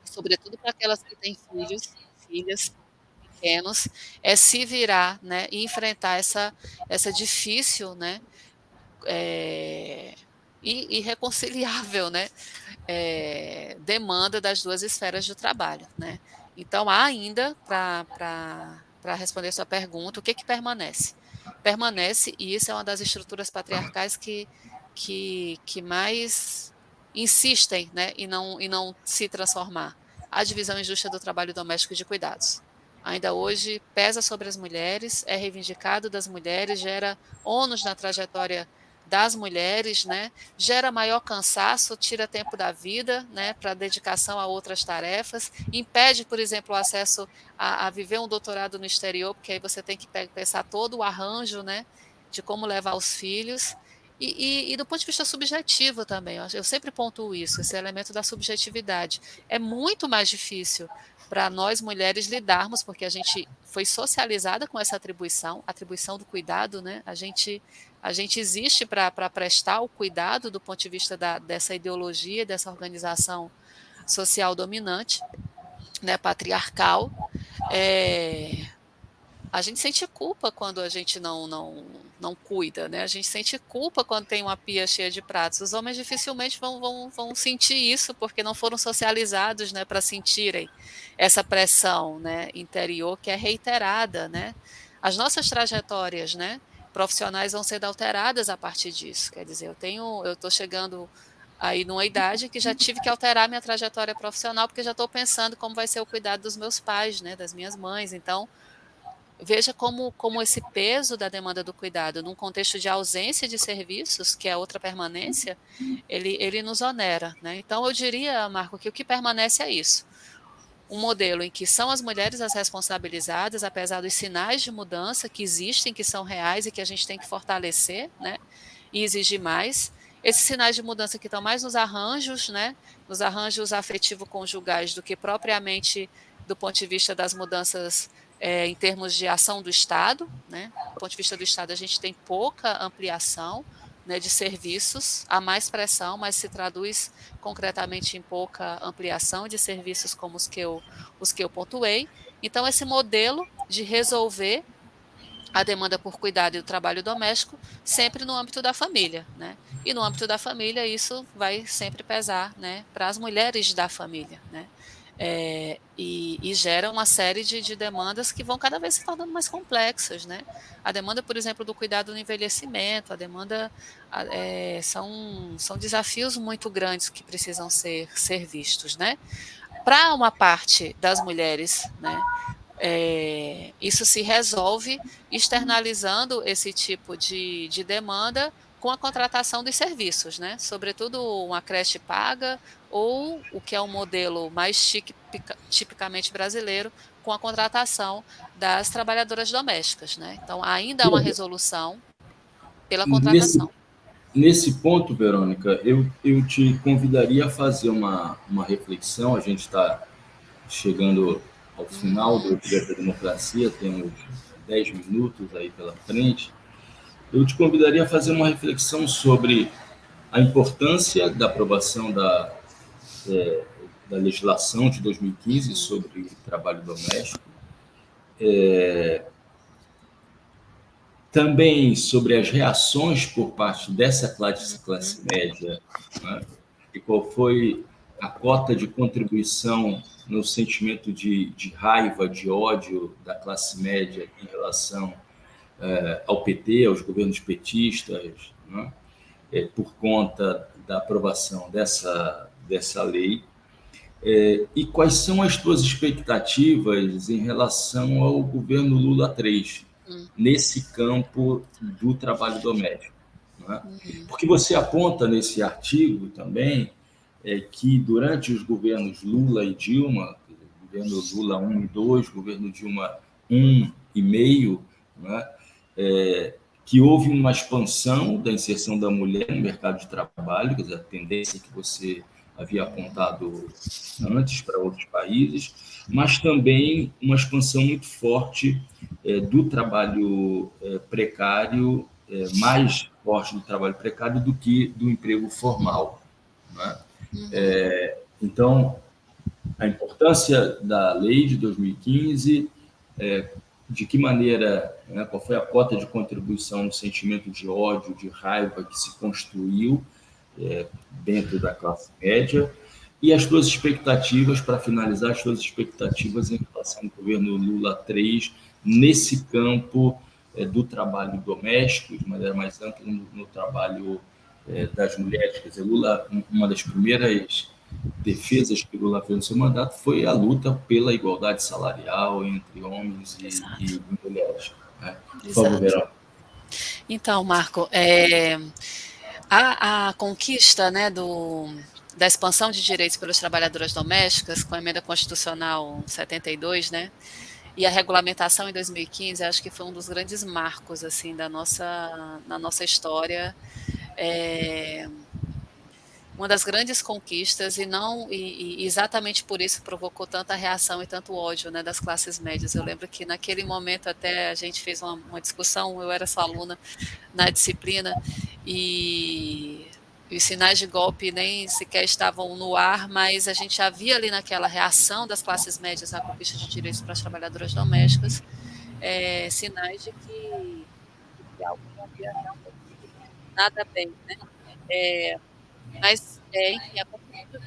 sobretudo para aquelas que têm filhos, filhas pequenos, é se virar, né, e enfrentar essa difícil, né, é, irreconciliável, né, demanda das duas esferas de trabalho, né. Então, há ainda, para responder a sua pergunta, o que permanece? Permanece, e isso é uma das estruturas patriarcais que mais insistem, né, em não se transformar. A divisão injusta do trabalho doméstico e de cuidados. Ainda hoje pesa sobre as mulheres, é reivindicado das mulheres, gera ônus na trajetória das mulheres, né? Gera maior cansaço, tira tempo da vida, né, para dedicação a outras tarefas, impede, por exemplo, o acesso a viver um doutorado no exterior, porque aí você tem que pensar todo o arranjo, né, de como levar os filhos. E do ponto de vista subjetivo também, eu sempre pontuo isso, esse elemento da subjetividade. É muito mais difícil para nós mulheres lidarmos, porque a gente foi socializada com essa atribuição do cuidado, né? A gente existe para prestar o cuidado do ponto de vista dessa ideologia, dessa organização social dominante, né, patriarcal. A gente sente culpa quando a gente não cuida, né? A gente sente culpa quando tem uma pia cheia de pratos. Os homens dificilmente vão sentir isso, porque não foram socializados, né, para sentirem essa pressão, né, interior que é reiterada, né? As nossas trajetórias, né, profissionais vão sendo alteradas a partir disso. Quer dizer, eu estou chegando aí numa idade que já tive que alterar minha trajetória profissional, porque já estou pensando como vai ser o cuidado dos meus pais, né, das minhas mães. Então, veja como esse peso da demanda do cuidado, num contexto de ausência de serviços, que é outra permanência, ele nos onera, né? Então, eu diria, Marco, que o que permanece é isso. Um modelo em que são as mulheres as responsabilizadas, apesar dos sinais de mudança que existem, que são reais e que a gente tem que fortalecer, né? E exigir mais. Esses sinais de mudança que estão mais nos arranjos, né? Nos arranjos afetivo-conjugais do que propriamente do ponto de vista das mudanças em termos de ação do Estado, né? Do ponto de vista do Estado, a gente tem pouca ampliação, né, de serviços, há mais pressão, mas se traduz concretamente em pouca ampliação de serviços como os que eu pontuei. Então, esse modelo de resolver a demanda por cuidado e o trabalho doméstico sempre no âmbito da família, né? E no âmbito da família isso vai sempre pesar, né, para as mulheres da família, né? E gera uma série de demandas que vão cada vez se tornando mais complexas, né? A demanda, por exemplo, do cuidado no envelhecimento, a demanda são desafios muito grandes que precisam ser vistos, né? Para uma parte das mulheres, né, isso se resolve externalizando esse tipo de demanda com a contratação dos serviços, né? Sobretudo uma creche paga ou o que é um modelo mais tipicamente brasileiro, com a contratação das trabalhadoras domésticas, né? Então, ainda há uma resolução pela Nesse, contratação. nesse ponto, Verônica, eu te convidaria a fazer uma reflexão. A gente está chegando ao final do Dia da Democracia, temos 10 minutos aí pela frente. Eu te convidaria a fazer uma reflexão sobre a importância da aprovação da legislação de 2015 sobre trabalho doméstico, também sobre as reações por parte dessa classe média, né? E qual foi a cota de contribuição no sentimento de raiva, de ódio da classe média em relação ao PT, aos governos petistas, né? Por conta da aprovação dessa lei. E quais são as tuas expectativas em relação ao governo Lula 3, nesse campo do trabalho doméstico? Né? Porque você aponta nesse artigo também que durante os governos Lula e Dilma, governo Lula 1 e 2, governo Dilma 1,5, né? Que houve uma expansão da inserção da mulher no mercado de trabalho, quer dizer, a tendência que você havia apontado antes para outros países, mas também uma expansão muito forte do trabalho precário, mais forte do trabalho precário do que do emprego formal, né? Então, a importância da lei de 2015, de que maneira, né, qual foi a cota de contribuição no sentimento de ódio, de raiva que se construiu dentro da classe média, e as suas expectativas, para finalizar, as suas expectativas em relação ao governo Lula 3, nesse campo do trabalho doméstico, de maneira mais ampla, no trabalho das mulheres. Quer dizer, Lula, uma das primeiras defesas que Lula fez no seu mandato foi a luta pela igualdade salarial entre homens e mulheres. Né? Por favor, Verão. Então, Marco, a conquista, né, da expansão de direitos pelas trabalhadoras domésticas, com a emenda constitucional 72, né, e a regulamentação em 2015, acho que foi um dos grandes marcos assim na nossa história. Uma das grandes conquistas e exatamente por isso provocou tanta reação e tanto ódio, né, das classes médias. Eu lembro que naquele momento até a gente fez uma discussão, eu era sua aluna na disciplina, e os sinais de golpe nem sequer estavam no ar, mas a gente havia ali naquela reação das classes médias à conquista de direitos para as trabalhadoras domésticas, sinais de que algo não havia realmente nada bem, né? Mas, enfim, a conquista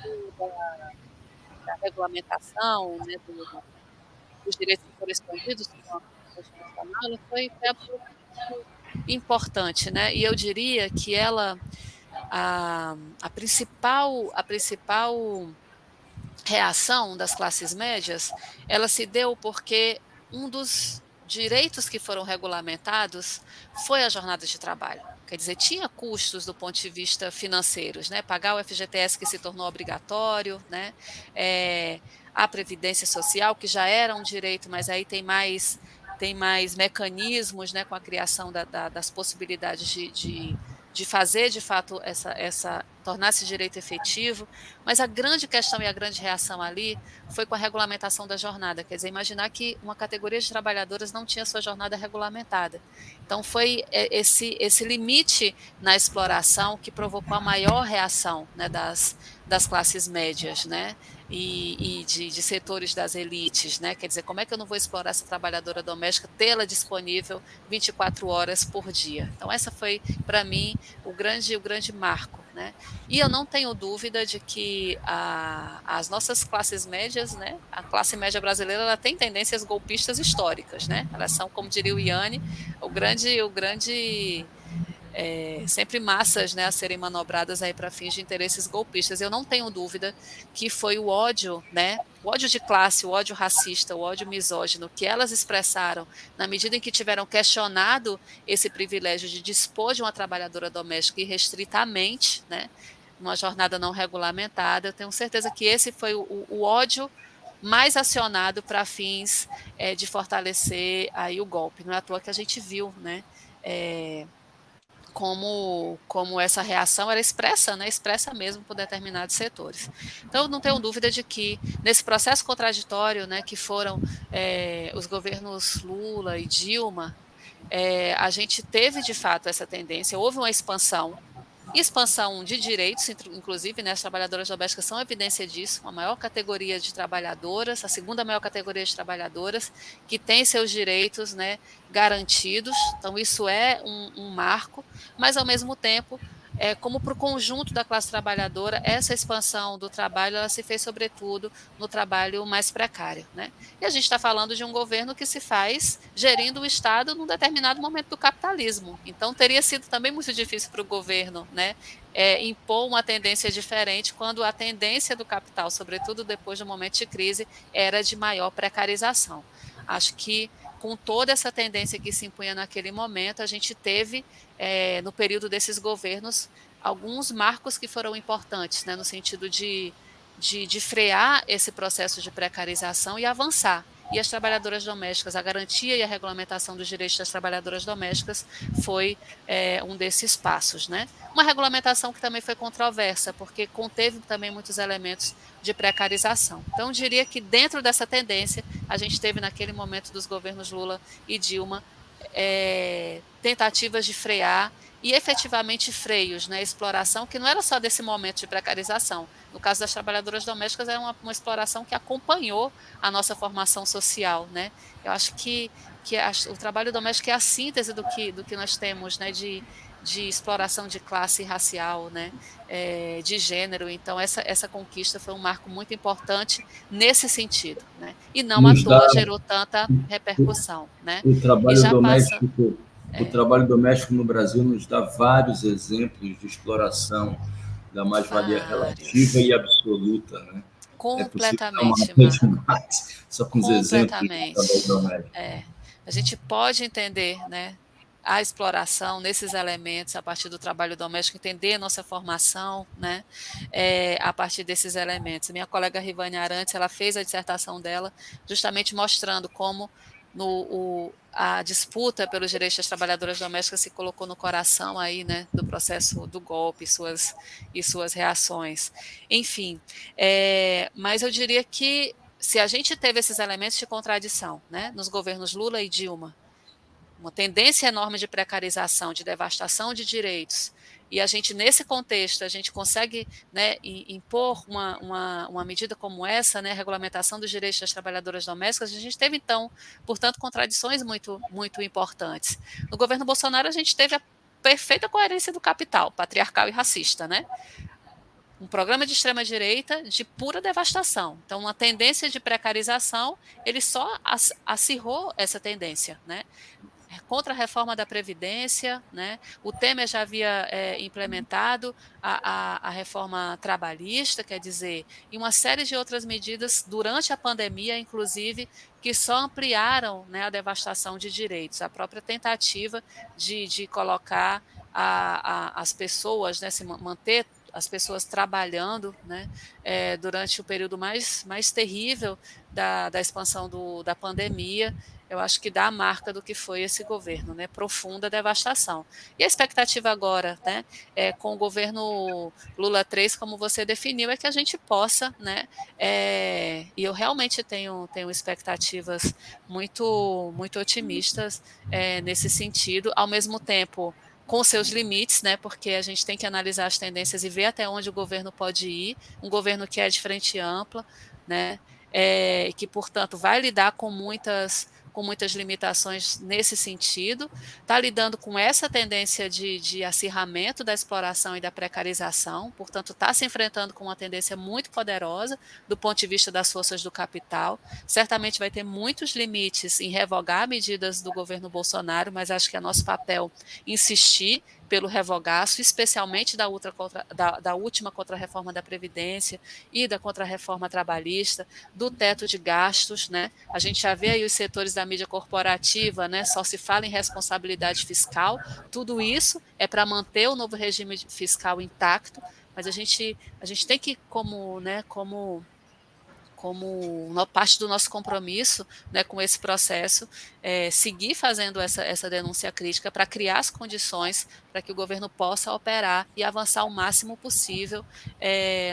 da regulamentação, né, dos direitos que foram expandidos com a Constitucional, foi absolutamente importante, né? E eu diria que a principal reação das classes médias, ela se deu porque um dos direitos que foram regulamentados foi a jornada de trabalho. Quer dizer, tinha custos do ponto de vista financeiros, né? Pagar o FGTS que se tornou obrigatório, né? A previdência social que já era um direito, mas aí tem mais mecanismos, né? Com a criação das possibilidades de fazer de fato tornar esse direito efetivo, mas a grande questão e a grande reação ali foi com a regulamentação da jornada, quer dizer, imaginar que uma categoria de trabalhadoras não tinha sua jornada regulamentada. Então foi esse limite na exploração que provocou a maior reação, né, das classes médias, né, e de setores das elites, né, quer dizer, como é que eu não vou explorar essa trabalhadora doméstica, tê-la disponível 24 horas por dia? Então essa foi, para mim, o grande marco, né? E eu não tenho dúvida de que as nossas classes médias, né, a classe média brasileira, ela tem tendências golpistas históricas, né? Elas são, como diria o Iane, sempre massas, né, a serem manobradas aí para fins de interesses golpistas. Eu não tenho dúvida que foi o ódio, né, o ódio de classe, o ódio racista, o ódio misógino que elas expressaram na medida em que tiveram questionado esse privilégio de dispor de uma trabalhadora doméstica irrestritamente, né, uma jornada não regulamentada. Eu tenho certeza que esse foi o ódio mais acionado para fins de fortalecer aí o golpe. Não é à toa que a gente viu, né, como essa reação era expressa, né, expressa mesmo por determinados setores. Então, não tenho dúvida de que, nesse processo contraditório, né, que foram os governos Lula e Dilma, a gente teve, de fato, essa tendência, houve uma expansão de direitos, inclusive, né, as trabalhadoras domésticas são evidência disso, a maior categoria de trabalhadoras, a segunda maior categoria de trabalhadoras, que tem seus direitos, né, garantidos. Então, isso é um marco, mas, ao mesmo tempo, como para o conjunto da classe trabalhadora, essa expansão do trabalho ela se fez, sobretudo, no trabalho mais precário, né? E a gente está falando de um governo que se faz gerindo o Estado num determinado momento do capitalismo. Então, teria sido também muito difícil para o governo, né, impor uma tendência diferente quando a tendência do capital, sobretudo depois do momento de crise, era de maior precarização. Acho que, com toda essa tendência que se impunha naquele momento, a gente teve, no período desses governos, alguns marcos que foram importantes, né, no sentido de de frear esse processo de precarização e avançar. E as trabalhadoras domésticas, a garantia e a regulamentação dos direitos das trabalhadoras domésticas foi um desses passos, né? Uma regulamentação que também foi controversa, porque conteve também muitos elementos de precarização. Então, eu diria que dentro dessa tendência, a gente teve naquele momento dos governos Lula e Dilma tentativas de frear e efetivamente freios, né, exploração, que não era só desse momento de precarização. No caso das trabalhadoras domésticas, era uma exploração que acompanhou a nossa formação social. Né? Eu acho que o trabalho doméstico é a síntese do que nós temos, né, de exploração de classe racial, né, de gênero. Então, essa conquista foi um marco muito importante nesse sentido. Né? E não à Nos dá toa gerou tanta repercussão. Né? o E trabalho já passa... doméstico. O trabalho doméstico no Brasil nos dá vários exemplos de exploração da mais-valia relativa Vários. e absoluta, né? É possível dar uma Completamente, rede Marco. mais, só com os exemplos de trabalho Completamente. doméstico. A gente pode entender, né, a exploração nesses elementos a partir do trabalho doméstico, entender nossa formação, né, a partir desses elementos. Minha colega Rivane Arantes, ela fez a dissertação dela justamente mostrando como a disputa pelos direitos das trabalhadoras domésticas se colocou no coração aí, né, do processo do golpe e suas reações. Enfim, mas eu diria que se a gente teve esses elementos de contradição, né, nos governos Lula e Dilma, uma tendência enorme de precarização, de devastação de direitos, e a gente, nesse contexto, a gente consegue, né, impor uma medida como essa, né, regulamentação dos direitos das trabalhadoras domésticas, a gente teve, então, portanto, contradições muito, muito importantes. No governo Bolsonaro, a gente teve a perfeita coerência do capital, patriarcal e racista, né? Um programa de extrema-direita de pura devastação. Então, uma tendência de precarização, ele só acirrou essa tendência, né? Contra a reforma da Previdência, né? O Temer já havia implementado a reforma trabalhista, quer dizer, e uma série de outras medidas durante a pandemia, inclusive, que só ampliaram, né, a devastação de direitos, a própria tentativa de colocar as pessoas, né, se manter as pessoas trabalhando, né, durante o período mais terrível da expansão da pandemia. Eu acho que dá a marca do que foi esse governo, né? Profunda devastação. E a expectativa agora, né, com o governo Lula 3, como você definiu, é que a gente possa, né, e eu realmente tenho expectativas muito, muito otimistas nesse sentido, ao mesmo tempo com seus limites, né, porque a gente tem que analisar as tendências e ver até onde o governo pode ir, um governo que é de frente ampla, né, que, portanto, vai lidar com muitas limitações nesse sentido, está lidando com essa tendência de acirramento da exploração e da precarização, portanto, está se enfrentando com uma tendência muito poderosa do ponto de vista das forças do capital. Certamente vai ter muitos limites em revogar medidas do governo Bolsonaro, mas acho que é nosso papel insistir pelo revogaço, especialmente da última contra-reforma da Previdência e da contra-reforma trabalhista, do teto de gastos, né? A gente já vê aí os setores da mídia corporativa, né? Só se fala em responsabilidade fiscal. Tudo isso é para manter o novo regime fiscal intacto, mas a gente tem que, como parte do nosso compromisso, né, com esse processo, seguir fazendo essa denúncia crítica para criar as condições para que o governo possa operar e avançar o máximo possível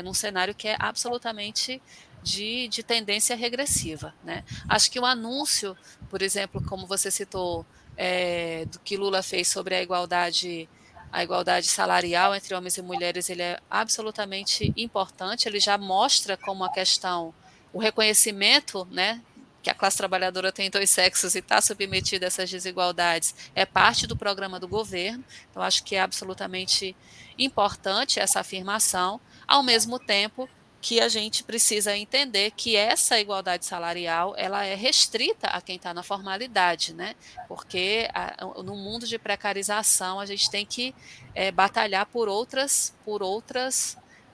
num cenário que é absolutamente de tendência regressiva. Né? Acho que o anúncio, por exemplo, como você citou, do que Lula fez sobre a igualdade salarial entre homens e mulheres, ele é absolutamente importante, ele já mostra como a questão, o reconhecimento, né, que a classe trabalhadora tem 2 sexos e está submetida a essas desigualdades, é parte do programa do governo. Então, acho que é absolutamente importante essa afirmação, ao mesmo tempo que a gente precisa entender que essa igualdade salarial ela é restrita a quem está na formalidade, né? Porque no mundo de precarização a gente tem que batalhar por outras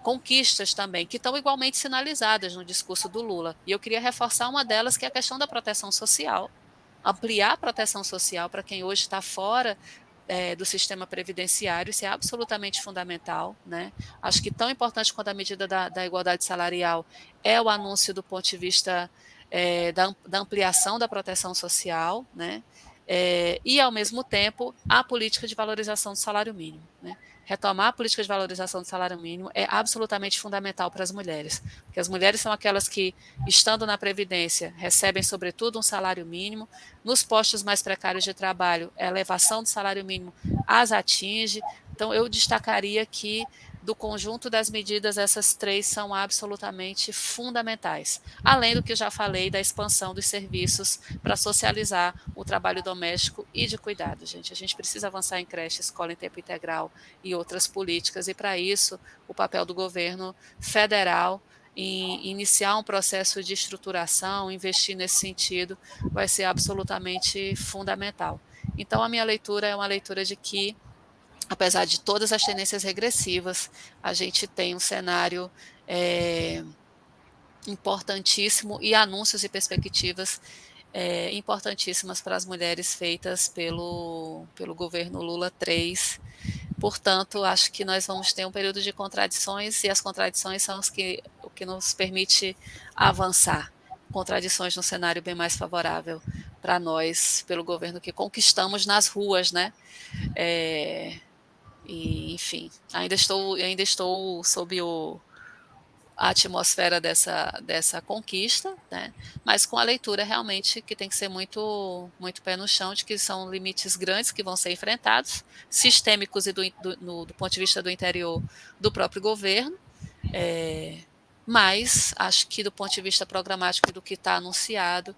conquistas também, que estão igualmente sinalizadas no discurso do Lula. E eu queria reforçar uma delas, que é a questão da proteção social, ampliar a proteção social para quem hoje está fora do sistema previdenciário, isso é absolutamente fundamental, né? Acho que tão importante quanto a medida da igualdade salarial é o anúncio do ponto de vista da ampliação da proteção social, né? E, ao mesmo tempo, a política de valorização do salário mínimo, né? Retomar a política de valorização do salário mínimo é absolutamente fundamental para as mulheres, porque as mulheres são aquelas que, estando na Previdência, recebem, sobretudo, um salário mínimo. Nos postos mais precários de trabalho, a elevação do salário mínimo as atinge. Então, eu destacaria que, do conjunto das medidas, essas 3 são absolutamente fundamentais. Além do que eu já falei da expansão dos serviços para socializar o trabalho doméstico e de cuidado, gente. A gente precisa avançar em creche, escola em tempo integral e outras políticas, e para isso o papel do governo federal em iniciar um processo de estruturação, investir nesse sentido, vai ser absolutamente fundamental. Então, a minha leitura é uma leitura de que, apesar de todas as tendências regressivas, a gente tem um cenário importantíssimo e anúncios e perspectivas importantíssimas para as mulheres feitas pelo governo Lula III. Portanto, acho que nós vamos ter um período de contradições, e as contradições são o que nos permite avançar. Contradições num cenário bem mais favorável para nós, pelo governo que conquistamos nas ruas, né? E, enfim, ainda estou sob a atmosfera dessa conquista, né? Mas com a leitura realmente que tem que ser muito, muito pé no chão, de que são limites grandes que vão ser enfrentados, sistêmicos e do ponto de vista do interior do próprio governo, mas acho que do ponto de vista programático e do que está anunciado,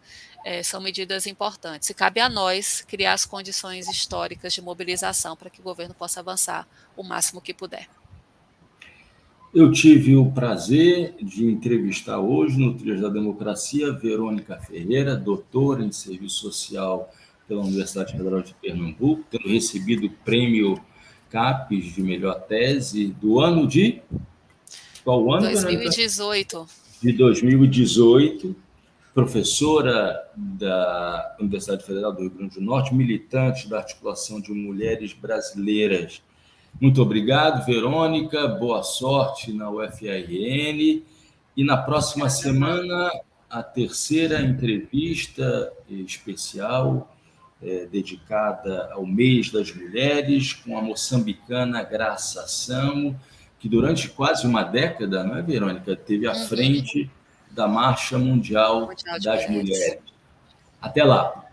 são medidas importantes. E cabe a nós criar as condições históricas de mobilização para que o governo possa avançar o máximo que puder. Eu tive o prazer de entrevistar hoje, no Trilhas da Democracia, Verônica Ferreira, doutora em Serviço Social pela Universidade Federal de Pernambuco, tendo recebido o prêmio CAPES de melhor tese do ano de... Qual ano, 2018. Verônica? De 2018, professora da Universidade Federal do Rio Grande do Norte, militante da Articulação de Mulheres Brasileiras. Muito obrigado, Verônica, boa sorte na UFRN, e na próxima semana a terceira entrevista especial dedicada ao mês das mulheres, com a moçambicana Graça Samo, que durante quase uma década, não é, Verônica, esteve à frente da Marcha Mundial das Mulheres. Até lá!